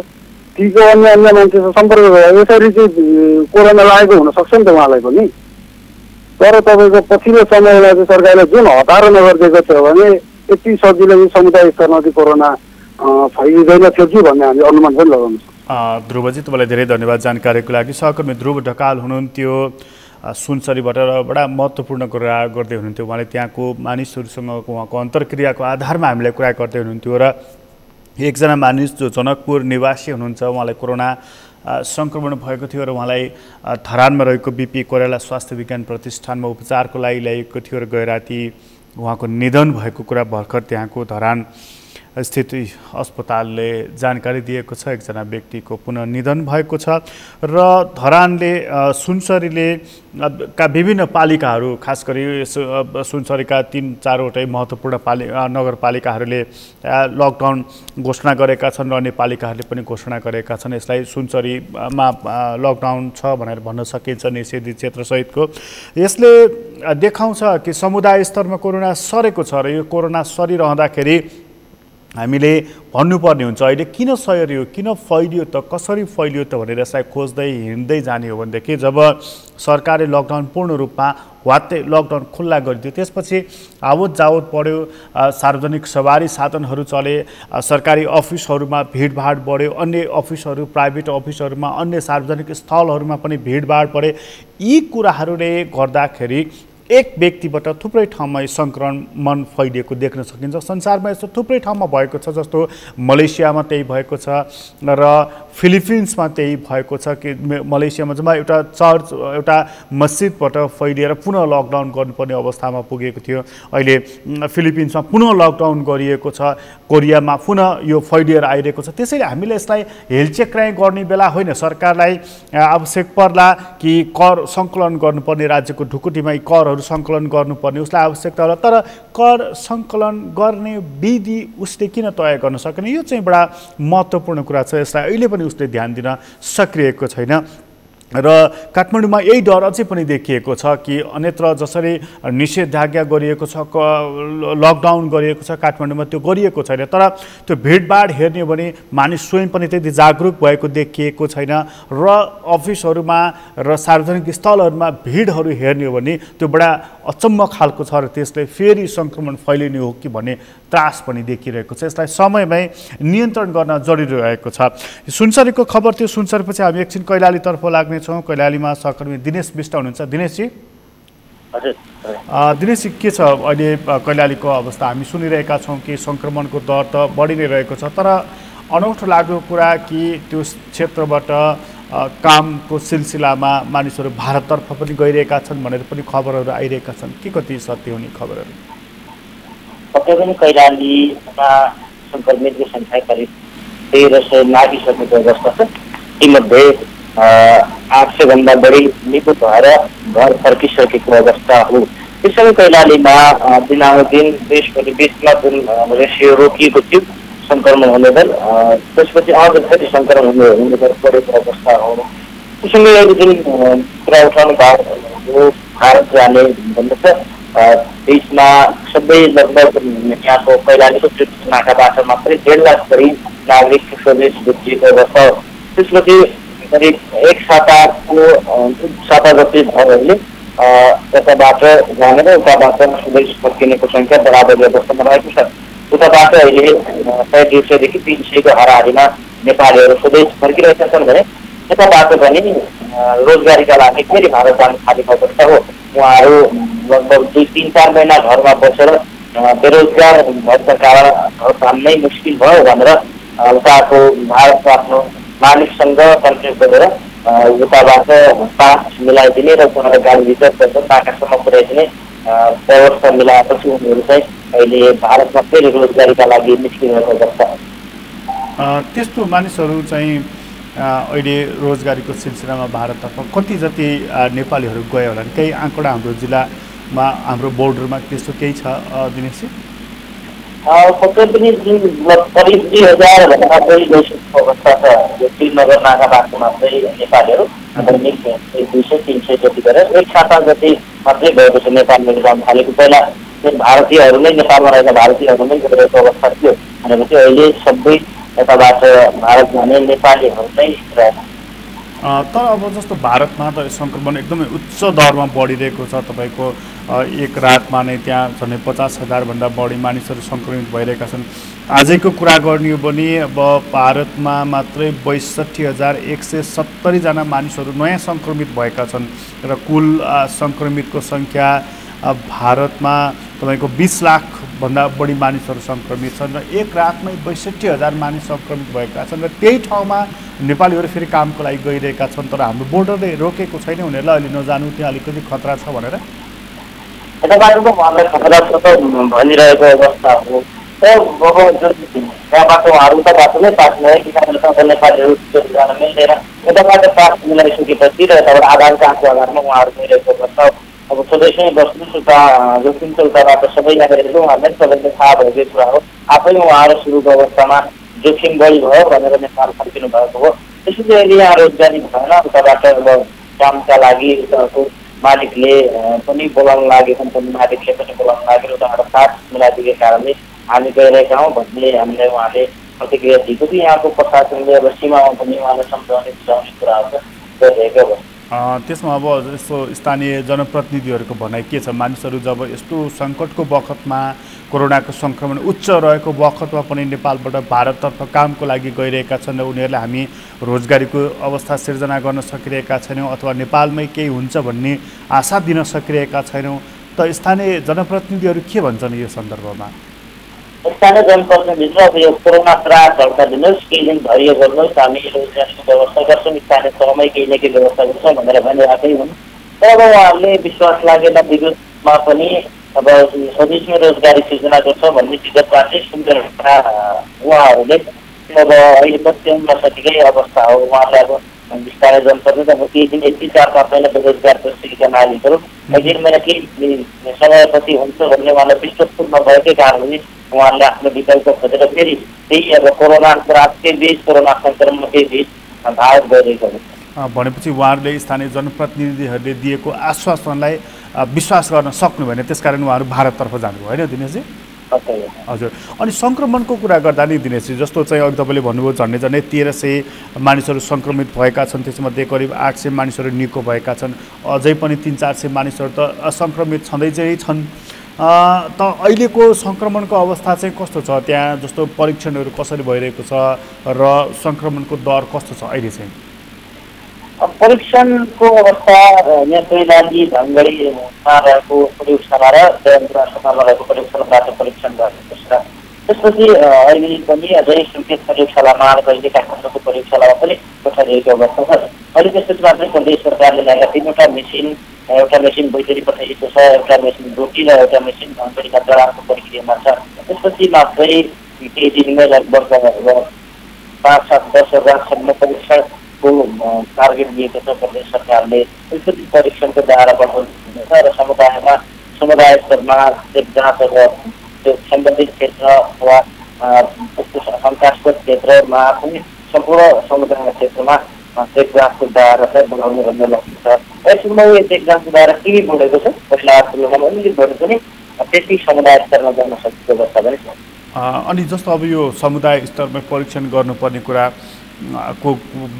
तीको अन्य मान्छेसँग सम्पर्क भयो। यसरी चाहिँ कोरोना लागेको हुनसक्छ नि त उहाँलाई पनि। तर तपाईँको पछिल्लो समयमा चाहिँ सरकारले जुन हतारो नगरिदिएको थियो भने यति सजिलो समुदाय स्तरमा चाहिँ कोरोना फैलिँदैन थियो कि भन्ने हामी अनुमान पनि लगाउन सक्छौँ। ध्रुवजी तपाईँलाई धेरै धन्यवाद जानकारीको लागि। सहकर्मी ध्रुव ढकाल हुनुहुन्थ्यो सुनसरीबाट र बडा महत्त्वपूर्ण कुरा गर्दै हुनुहुन्थ्यो। उहाँले त्यहाँको मानिसहरूसँग उहाँको अन्तर्क्रियाको आधारमा हामीलाई कुरा गर्दै हुनुहुन्थ्यो र एकजना मानिस जो जनकपुर निवासी हुनुहुन्छ उहाँलाई कोरोना सङ्क्रमण भएको थियो र उहाँलाई धरानमा रहेको बिपी कोइराला स्वास्थ्य विज्ञान प्रतिष्ठानमा उपचारको लागि ल्याइएको थियो र गए राति उहाँको निधन भएको कुरा भर्खर त्यहाँको धरान स्थित अस्पतालले जानकारी दिएको छ। एकजना व्यक्तिको पुनः निधन भएको छ र धरानले सुनसरीले का विभिन्न पालिकाहरू खास गरी सुनसरीका 3-4वटै महत्त्वपूर्ण नगरपालिकाहरूले लकडाउन घोषणा गरेका छन् र अन्य पालिकाहरूले पनि घोषणा गरेका छन्। यसलाई सुनसरीमा लकडाउन छ भनेर भन्न सकिन्छ निषेधित क्षेत्रसहितको। यसले देखाउँछ कि समुदाय स्तरमा कोरोना सरेको छ र यो कोरोना सरिरहँदाखेरि हामीले भन्नुपर्ने हुन्छ अहिले किन सरियो, किन फैलियो त, कसरी फैलियो त भनेर यसलाई खोज्दै हिँड्दै जाने हो भनेदेखि जब सरकारले लकडाउन पूर्ण रूपमा वात्तै लकडाउन खुल्ला गरिदियो त्यसपछि आवत जावत बढ्यो, सार्वजनिक सवारी साधनहरू चले, सरकारी अफिसहरूमा भिडभाड बढ्यो, अन्य अफिसहरू प्राइभेट अफिसहरूमा अन्य सार्वजनिक स्थलहरूमा पनि भिडभाड बढे। यी कुराहरूले गर्दाखेरि एक व्यक्तिबाट थुप्रै ठाउँमा सङ्क्रमण फैलिएको देख्न सकिन्छ। संसारमा यस्तो थुप्रै ठाउँमा भएको छ, जस्तो मलेसियामा त्यही भएको छ र फिलिपिन्समा त्यही भएको छ कि मलेसियामा जम्मा एउटा चर्च एउटा मस्जिदबाट फैलिएर पुनः लकडाउन गर्नुपर्ने अवस्थामा पुगेको थियो। अहिले फिलिपिन्समा पुनः लकडाउन गरिएको छ, कोरियामा पुनः यो फैलिएर आइरहेको छ। त्यसैले हामीले यसलाई हेलचेक्राइ गर्ने बेला होइन। सरकारलाई आवश्यक पर्ला कि कर सङ्कलन गर्नुपर्ने, राज्यको ढुकुटीमा करहरू सङ्कलन गर्नुपर्ने उसलाई आवश्यकता होला, तर कर सङ्कलन गर्ने विधि उसले किन तय गर्न सकेन, यो चाहिँ बडा महत्त्वपूर्ण कुरा छ। यसलाई अहिले पनि उसले ध्यान दिन सकिएको छैन र काठमाडौँमा यही डर अझै पनि देखिएको छ कि अन्यत्र जसरी निषेधाज्ञा गरिएको छ, लकडाउन गरिएको छ, काठमाडौँमा त्यो गरिएको छैन। तर त्यो भिडभाड हेर्ने हो भने मानिस स्वयं पनि त्यति जागरुक भएको देखिएको छैन र अफिसहरूमा र सार्वजनिक स्थलहरूमा भिडहरू हेर्ने हो भने त्यो बडा अचम्म खालको छ र त्यसले फेरि सङ्क्रमण फैलिने हो कि भन्ने त्रास पनि देखिरहेको छ। यसलाई समयमै नियन्त्रण गर्न जरुरी रहेको छ। सुनसरीको खबर थियो। सुनसरीपछि हामी एकछिन कैलालीतर्फ लाग्ने कैलालीमा सहकर्मी दिनेश विष्ट हुनुहुन्छ। दिनेशजी, दिनेशजी के छ अहिले कैलालीको अवस्था? हामी सुनिरहेका छौँ कि सङ्क्रमणको दर त बढी नै रहेको छ, तर अनौठो लाग्दो कुरा कि त्यो क्षेत्रबाट कामको सिलसिलामा मानिसहरू भारततर्फ पनि गइरहेका छन् भनेर पनि खबरहरू आइरहेका छन्, के कति सत्य हुने खबरहरू? पक्कै पनि कैलालीमा सङ्क्रमितको सङ्ख्या करिब 1300 नागिसकेको अवस्था छ। तीमध्ये 800 भन्दा बढी निको भएर घर फर्किसकेको अवस्था हो। त्यसैले कैलालीमा दिनानुदिन देशभरि 20 जुन रेसियो रोकिएको थियो सङ्क्रमण हुने दर, त्यसपछि अझ फेरि सङ्क्रमण हुने दर बढेको अवस्था हो। त्यसैले अहिले जुन कुरा उठाउनु भएको भारत जाने भन्ने छ, देशमा सबै लगभग यहाँको कैलालीको नाकाबाट मात्रै 1.5 लाख बढी नागरिक स्वदेश भित्रिएको अवस्था हो। त्यसपछि करिब एक साता जति भएकोले यताबाट जानेर उताबाट स्वदेश फर्किनेको सङ्ख्या बराबरी अवस्थामा रहेको छ। उताबाट अहिले 150देखि 300को हाराहारीमा नेपालीहरू स्वदेश फर्किरहेका छन् भने यताबाट पनि रोजगारीका लागि फेरि भारत जान थालेको अवस्था हो। उहाँहरू लगभग 2-3-4 महिना घरमा बसेर बेरोजगार भएका कारण घर थाम्नै मुस्किल भयो भनेर उताको भारतको आफ्नो मालिकसँग कन्ट्याक्ट गरेर उताबाट पास मिलाइदिने र उहाँलाई गाडी रिजर्भ गरेर नाकासम्म पुर्याइदिने व्यवस्था मिलाएपछि उनीहरू चाहिँ अहिले भारतमा फेरि रोजगारीका लागि निस्किरहेको अवस्था हो। त्यस्तो मानिसहरू चाहिँ अहिले रोजगारीको सिलसिलामा भारततर्फ कति जति नेपालीहरू गयो होला? केही आँकडा हाम्रो जिल्लामा, हाम्रो बोर्डरमा त्यस्तो केही छ दिनेशजी? पक्कै पनि करिब 2000 भन्दा बढी गइसकेको अवस्था छ। यो श्रीनगर नाकाबाट मात्रै नेपालीहरू 200-300 जति गरेर एक साता जति मात्रै भएको छ नेपालमा जान थालेको। पहिला भारतीयहरू नै नेपालमा रहेका भारतीयहरू नै गइरहेको अवस्था थियो भनेपछि अहिले सबै यताबाट भारत जाने नेपालीहरू नै रहेछ। तर अब जस्तो भारतमा त सङ्क्रमण एकदमै उच्च दरमा बढिरहेको छ। तपाईँको एक रातमा नै त्यहाँ झन्डै 50,000 भन्दा बढी मानिसहरू सङ्क्रमित भइरहेका छन्। आजैको कुरा गर्ने हो भने अब भारतमा मात्रै 62,170 जना मानिसहरू नयाँ सङ्क्रमित भएका छन् र कुल सङ्क्रमितको सङ्ख्या भारतमा तपाईँको 20 लाख भन्दा बढी मानिसहरू सङ्क्रमित छन् र एक रातमै 62,000 मानिस सङ्क्रमित भएका छन् र त्यही ठाउँमा नेपालीहरू फेरि कामको लागि गइरहेका छन्। तर हाम्रो बोर्डरले रोकेको छैन उनीहरूलाई अहिले नजानु, त्यहाँ अलिकति खतरा छ भनेर। यताबाट उहाँलाई खतरा छ त भनिरहेको अवस्था हो। त्यहाँबाट उहाँहरू उताबाट नै पास मिलाए, किनभने नेपालीहरू जान मिल्दैन। यताबाट पास मिलाइसकेपछि र यताबाट आधार कार्डको आधारमा उहाँहरू गइरहेको अवस्था हो। अब स्वदेशमै बस्नुहोस्, उता जोखिम छ उताबाट सबै नागरिकहरू उहाँहरूलाई सबैले थाहा भएकै कुरा हो। आफै उहाँहरू सुरुको अवस्थामा जोखिम बढी भयो भनेर नेपाल फर्किनु भएको हो। त्यसैले अहिले यहाँ रोजगारी भएन, उताबाट अब कामका लागि उताको मालिकले पनि बोलाउन लागे, कम्पनी मालिकले पनि बोलाउन लागे, उताबाट पास मिलाइदिएको कारणले हामी गइरहेका हौँ भन्ने हामीले उहाँले प्रतिक्रिया दिएको थियो। यहाँको प्रशासनले अब सीमामा पनि उहाँलाई सम्झाउने बुझाउने कुराहरू गरिरहेको अवस्था। त्यसमा अब यस्तो स्थानीय जनप्रतिनिधिहरूको भनाइ के छ? मानिसहरू जब यस्तो सङ्कटको बखतमा, कोरोनाको सङ्क्रमण उच्च रहेको बखतमा पनि नेपालबाट भारततर्फ कामको लागि गइरहेका छन् र उनीहरूले हामी रोजगारीको अवस्था सिर्जना गर्न सकिरहेका छैनौँ अथवा नेपालमै केही हुन्छ भन्ने आशा दिन सकिरहेका छैनौँ, त स्थानीय जनप्रतिनिधिहरू के भन्छन् यो सन्दर्भमा? स्थानीय जनप्रतिनिधिले अब यो कोरोना त्रास हल्का दिनुहोस्, केही दिन धैर्य गर्नुहोस्, हामी रोजगारीको व्यवस्था गर्छौँ, स्थानीय तहमै केही न केही व्यवस्था गर्छौँ भनेर भनिरहेकै हुन्। तर अब उहाँहरूले विश्वास लागेन, विगतमा पनि अब स्वदेशमै रोजगारी सिर्जना गर्छ भन्ने विगतबाटै सुन्दै उहाँहरूले अब अहिले पत्याउन नसकेकै अवस्था हो। उहाँहरूले अब स्थानीय जनप्रतिनिधि अब केही दिन 3-4 महिना बेरोजगार बसिरहेका मानिसहरू 1 महिना केही समयपछि हुन्छ भन्ने उहाँलाई विश्वास नभएकै कारणले उहाँहरूले आफ्नो विकल्प खोजेर फेरि त्यही अब कोरोना त्रासकै बीच, कोरोना सङ्क्रमणकै बीच भारत गइरहेको छ। भनेपछि उहाँहरूले स्थानीय जनप्रतिनिधिहरूले दिएको आश्वासनलाई विश्वास गर्न सक्नु भएन, त्यसकारण उहाँहरू भारततर्फ जानुभयो होइन दिनेशजी? हजुर। अनि सङ्क्रमणको कुरा गर्दा नि दिनेशजी, जस्तो चाहिँ अघि तपाईँले भन्नुभयो झन्डै 1300 मानिसहरू सङ्क्रमित भएका छन्, त्यसमध्ये करिब 800 मानिसहरू निको भएका छन्, अझै पनि 300-400 मानिसहरू त असङ्क्रमित छँदै चाहिँ छन्। त अहिलेको सङ्क्रमणको अवस्था चाहिँ कस्तो छ त्यहाँ? जस्तो परीक्षणहरू कसरी भइरहेको छ र सङ्क्रमणको दर कस्तो छ अहिले चाहिँ? परीक्षणको अवस्था यहाँ कैलाली धनगढीमा रहेको प्रयोगशाला र जयन्तीमा रहेको प्रयोगशालाबाट परीक्षण गरेको छ। त्यसपछि अहिले पनि अझै सुर्खेत प्रयोगशालामा र कहिले काठमाडौँको प्रयोगशालामा पनि पठाइरहेको अवस्था छ। अहिले त्यसपछि मात्रै प्रदेश सरकारले ल्याएका 3वटा मेसिन, एउटा मेसिन बैतडी पठाइएको छ, एउटा मेसिन रोटी र एउटा मेसिन धनगढीका जडानको प्रक्रियामा छ। त्यसपछि मात्रै केही दिनमै लगभग 5-7-10 हजारसम्म परीक्षणको टार्गेट दिएको छ प्रदेश सरकारले। त्यसपछि परीक्षणको दायरा बढाउनु छ र समुदाय स्तरमा जाँच त्यो सम्बन्धित क्षेत्र अथवा शङ्कास्पद क्षेत्रमा पनि सम्पूर्ण समुदाय क्षेत्रमा जाँचको दायरा चाहिँ बढाउने भन्ने लक्ष्य छ। यसमा यो जाँचको दायरा के बढेको छ, पहिला तुलनामा अलिकति बढे पनि त्यति समुदाय स्तरमा गर्न सकेको अवस्था पनि छ। अनि जस्तो अब यो समुदाय स्तरमा परीक्षण गर्नुपर्ने कुराको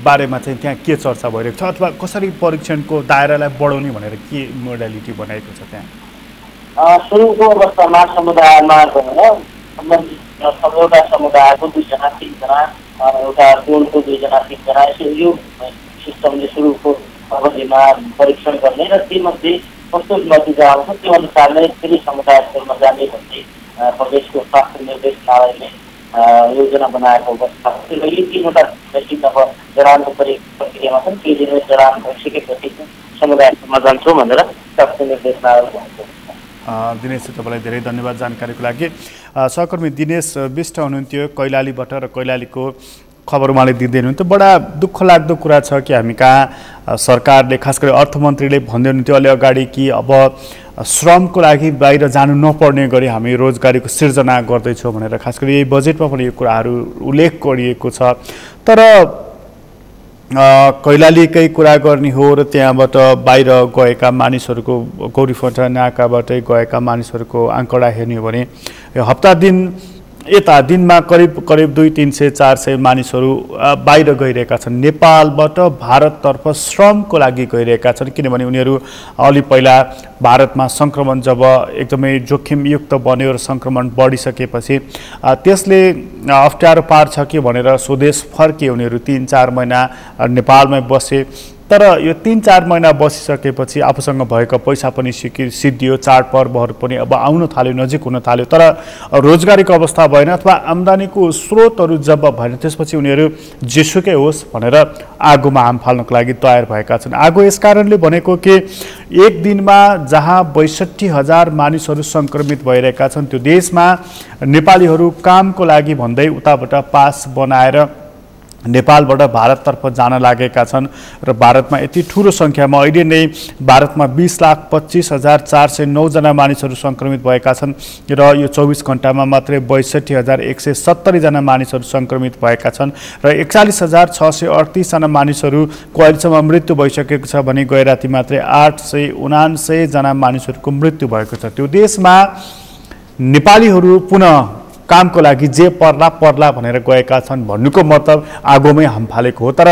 बारेमा चाहिँ त्यहाँ के चर्चा भइरहेको छ अथवा कसरी परीक्षणको दायरालाई बढाउने भनेर के मोडालिटी बनाएको छ त्यहाँ? सुरुको अवस्थामा समुदायमा गएर सबैवटा समुदायको 2-3जना, एउटा टोलको 2-3जना यसो यो सिस्टमले सुरुको अवधिमा परीक्षण गर्ने र तीमध्ये कस्तो नतिजा आउँछ त्यो अनुसार नै फेरि समुदाय स्तरमा जाने भन्ने प्रदेशको स्वास्थ्य निर्देशनालयले योजना बनाएको अवस्था छ। यो 3वटा मेसिन अब जडानको प्रक्रियामा छन्। केही दिनमा जडान भइसकेपछि समुदाय स्तरमा जान्छौँ भनेर स्वास्थ्य निर्देशनालयले भनेको। दिनेश, तपाईँलाई धेरै धन्यवाद जानकारीको लागि। सहकर्मी दिनेश विष्ट हुनुहुन्थ्यो कैलालीबाट र कैलालीको खबर उहाँले दिँदै हुनुहुन्थ्यो। बडा दुःख लाग्दो कुरा छ कि हामी कहाँ सरकारले, खास गरी अर्थमन्त्रीले भन्दै हुनुहुन्थ्यो अलि अगाडि कि अब श्रमको लागि बाहिर जानु नपर्ने गरी हामी रोजगारीको सिर्जना गर्दैछौँ भनेर, खास गरी यही बजेटमा पनि यो कुराहरू उल्लेख गरिएको छ। तर कैलालीकै कुरा गर्ने हो र त्यहाँबाट बाहिर गएका मानिसहरूको, गौरीफटा नाकाबाटै गएका मानिसहरूको आँकडा हेर्ने हो भने यो हप्ता दिन यता दिनमा करिब 200-300-400 मानिसहरू बाहिर गइरहेका छन्। नेपालबाट भारततर्फ श्रमको लागि गइरहेका छन्, किनभने उनीहरू अलि पहिला भारतमा सङ्क्रमण जब एकदमै जोखिमयुक्त बन्यो र सङ्क्रमण बढिसकेपछि त्यसले अप्ठ्यारो पार्छ कि भनेर स्वदेश फर्के। उनीहरू 3-4 महिना नेपालमै बसे, तर यो 3-4 महिना बसिसकेपछि आफूसँग भएको पैसा पनि सिद्धियो, चाडपर्वहरू पनि अब आउन थाल्यो, नजिक हुन थाल्यो, तर रोजगारीको अवस्था भएन अथवा आम्दानीको स्रोतहरू जब भएन त्यसपछि उनीहरू जेसुकै होस् भनेर आगोमा हाम फाल्नको लागि तयार भएका छन्। आगो यस कारणले भनेको कि एक दिनमा जहाँ 62,000 मानिसहरू सङ्क्रमित भइरहेका छन् त्यो देशमा नेपालीहरू कामको लागि भन्दै उताबाट पास बनाएर नेपालबाट भारततर्फ जान लागेका छन् र भारतमा यति ठुलो सङ्ख्यामा अहिले नै भारतमा 20,25,409 जना मानिसहरू सङ्क्रमित भएका छन् र यो 24 घण्टामा मात्रै 62,170 जना मानिसहरू सङ्क्रमित भएका छन् र 41,638 जना मानिसहरूको अहिलेसम्म मृत्यु भइसकेको छ भने गए राति मात्रै 879 जना मानिसहरूको मृत्यु भएको छ। त्यो देशमा नेपालीहरू पुनः कामको लागि जे पर्ला भनेर गएका छन् भन्नुको मतलब आगोमै हाम फालेको हो। तर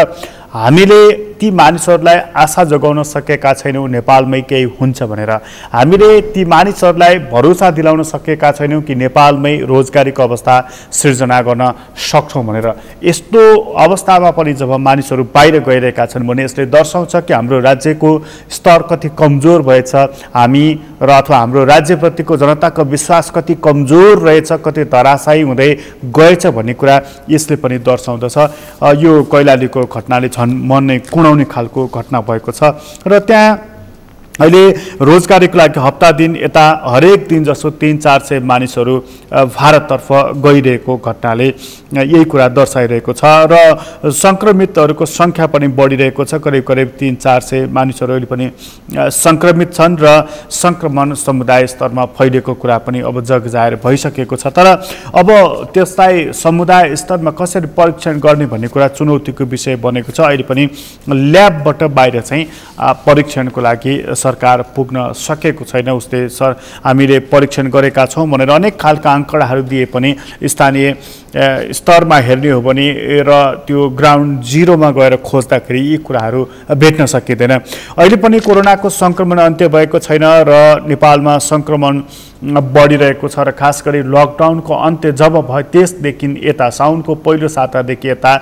हामीले ती मानिसहरूलाई आशा जगाउन सकेका छैनौँ नेपालमै केही हुन्छ भनेर। हामीले ती मानिसहरूलाई भरोसा दिलाउन सकेका छैनौँ कि नेपालमै रोजगारीको अवस्था सिर्जना गर्न सक्छौँ भनेर। यस्तो अवस्थामा पनि जब मानिसहरू बाहिर गइरहेका छन् भने यसले दर्शाउँछ कि हाम्रो राज्यको स्तर कति कमजोर भएछ, हामी र अथवा हाम्रो राज्यप्रतिको जनताको विश्वास कति कमजोर रहेछ, कति धराशायी हुँदै गएछ भन्ने कुरा यसले पनि दर्शाउँदछ। यो कैलालीको घटनाले झन् मन नै कुणाउने खालको घटना भएको छ र त्यहाँ अहिले रोजगारीको लागि हप्ता दिन यता हरेक दिन जसो 300-400 मानिसहरू भारततर्फ गइरहेको घटनाले यही कुरा दर्शाइरहेको छ र सङ्क्रमितहरूको सङ्ख्या पनि बढिरहेको छ। करिब 300-400 मानिसहरू अहिले पनि सङ्क्रमित छन् र सङ्क्रमण समुदाय स्तरमा फैलिएको कुरा पनि अब जगजाहेर भइसकेको छ। तर अब त्यसलाई समुदाय स्तरमा कसरी परीक्षण गर्ने भन्ने कुरा चुनौतीको विषय बनेको छ। अहिले पनि ल्याबबाट बाहिर चाहिँ परीक्षणको लागि सरकार पुग्न सकेको छैन। उसले हामीले परीक्षण गरेका छौँ भनेर अनेक खालका आँकडाहरू दिए पनि स्थानीय स्तरमा हेर्ने हो भने र त्यो ग्राउन्ड जिरोमा गएर खोज्दाखेरि यी कुराहरू भेट्न सकिँदैन। अहिले पनि कोरोनाको सङ्क्रमण अन्त्य भएको छैन र नेपालमा सङ्क्रमण बढिरहेको छ र खास गरी लकडाउनको अन्त्य जब भयो त्यसदेखि यता साउनको पहिलो सातादेखि यता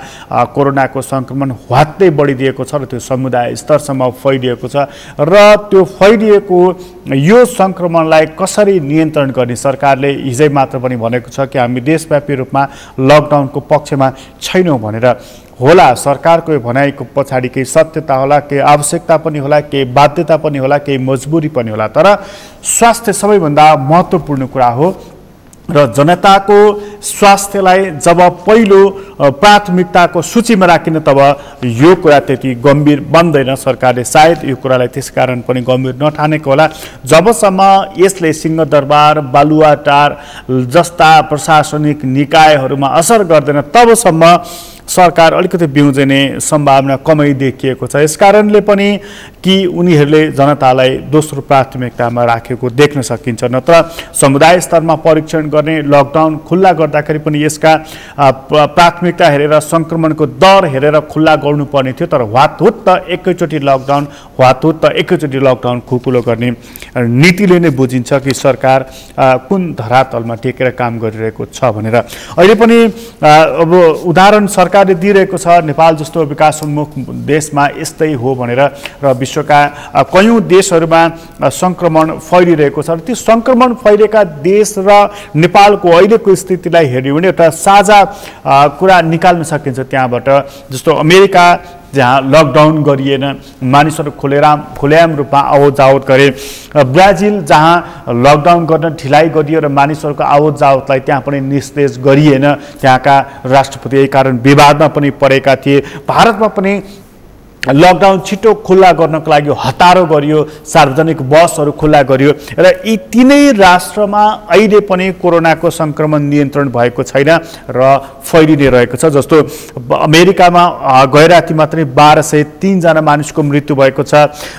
कोरोनाको सङ्क्रमण ह्वात्तै बढिदिएको छ र त्यो समुदाय स्तरसम्म फैलिएको छ र त्यो फैलिएको यो सङ्क्रमणलाई कसरी नियन्त्रण गर्ने सरकारले हिजै मात्र पनि भनेको छ कि हामी देशव्यापी रूपमा लकडाउनको पक्षमा छैनौँ भनेर। होला सरकारको भनाइको पछाडि केही सत्यता होला, केही आवश्यकता पनि होला, केही बाध्यता पनि होला, केही मजबुरी पनि होला, तर स्वास्थ्य सबैभन्दा महत्त्वपूर्ण कुरा हो र जनताको स्वास्थ्यलाई जब पहिलो प्राथमिकताको सूचीमा राखिन तब यो कुरा त्यति गम्भीर बन्दैन। सरकारले सायद यो कुरालाई त्यसकारण पनि गम्भीर नठानेको होला। जबसम्म यसले सिंहदरबार, बालुवाटार जस्ता प्रशासनिक निकायहरूमा असर गर्दैन तबसम्म सरकार अलिकति बिउजिने सम्भावना कमै देखिएको छ। यसकारणले पनि कि उनीहरूले जनतालाई दोस्रो प्राथमिकतामा राखेको देख्न सकिन्छ। नत्र समुदाय स्तरमा परीक्षण गर्ने, लकडाउन खुल्ला गर्दाखेरि पनि यसका प्राथमिकता हेरेर सङ्क्रमणको दर हेरेर खुल्ला गर्नुपर्ने थियो, तर हवातहुत्त एकैचोटि लकडाउन, हवातहुत्त एकैचोटि लकडाउन खुकुलो गर्ने नीतिले नै बुझिन्छ कि सरकार कुन धरातलमा टेकेर काम गरिरहेको छ भनेर। अहिले पनि अब उदाहरण सरकारले दिइरहेको छ, नेपाल जस्तो विकासोन्मुख देशमा यस्तै हो भनेर र विश्वका कयौँ देशहरूमा सङ्क्रमण फैलिरहेको छ र ती सङ्क्रमण फैलिएका देश र नेपालको अहिलेको स्थितिलाई हेर्यो भने एउटा साझा कुरा निकाल्न सकिन्छ त्यहाँबाट। जस्तो अमेरिका जहाँ लकडाउन गरिएन, मानिसहरू खुलेआम रूपमा आवत जावत गरे, ब्राजिल जहाँ लकडाउन गर्न ढिलाइ गरियो र मानिसहरूको आवत जावतलाई त्यहाँ पनि निस्तेज गरिएन, त्यहाँका राष्ट्रपति यही कारण विवादमा पनि परेका थिए। भारतमा पनि लकडाउन छिटो खुल्ला गर्नको लागि हतारो गरियो, सार्वजनिक बसहरू खुल्ला गरियो र यी तीनै राष्ट्रमा अहिले पनि कोरोनाको सङ्क्रमण नियन्त्रण भएको छैन र फैलिने रहेको छ। जस्तो अमेरिकामा गैराती मात्रै 1203 जना मानिसको मृत्यु भएको छ,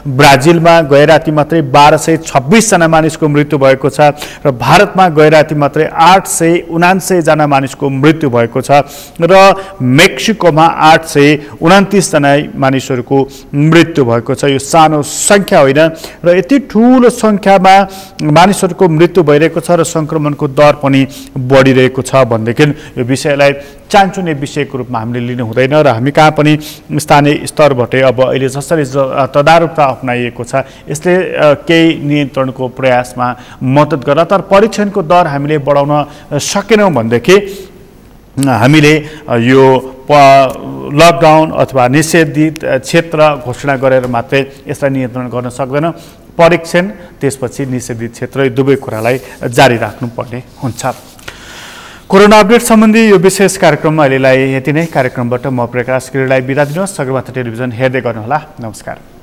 ब्राजिलमा गैराती मात्रै 1226 जना मानिसको मृत्यु भएको छ र भारतमा गैराती मात्रै 879 जना मानिसको मृत्यु भएको छ र मेक्सिकोमा 829 जना मानिसहरूको मृत्यु भएको छ। यो सानो सङ्ख्या होइन र यति ठुलो सङ्ख्यामा मानिसहरूको मृत्यु भइरहेको छ र सङ्क्रमणको दर पनि बढिरहेको छ भनेदेखि यो विषयलाई चान्चुने विषयको रूपमा हामीले लिनु हुँदैन र हामी कहाँ पनि स्थानीय स्तरबाटै अब अहिले जसरी तदारुकता अपनाइएको छ यसले केही नियन्त्रणको प्रयासमा मद्दत गर्ला। तर परीक्षणको दर हामीले बढाउन सकेनौँ भनेदेखि हामीले यो लकडाउन अथवा निषेधित क्षेत्र घोषणा गरेर मात्रै यसलाई नियन्त्रण गर्न सक्दैन। परीक्षण त्यसपछि निषेधित क्षेत्र यी दुवै कुरालाई जारी राख्नुपर्ने हुन्छ। कोरोना अपडेट सम्बन्धी यो विशेष कार्यक्रममा अहिलेलाई यति नै। कार्यक्रमबाट म प्रकाश गिरीलाई बिदा दिनुहोस्। सगरमाथा टेलिभिजन हेर्दै गर्नुहोला। नमस्कार।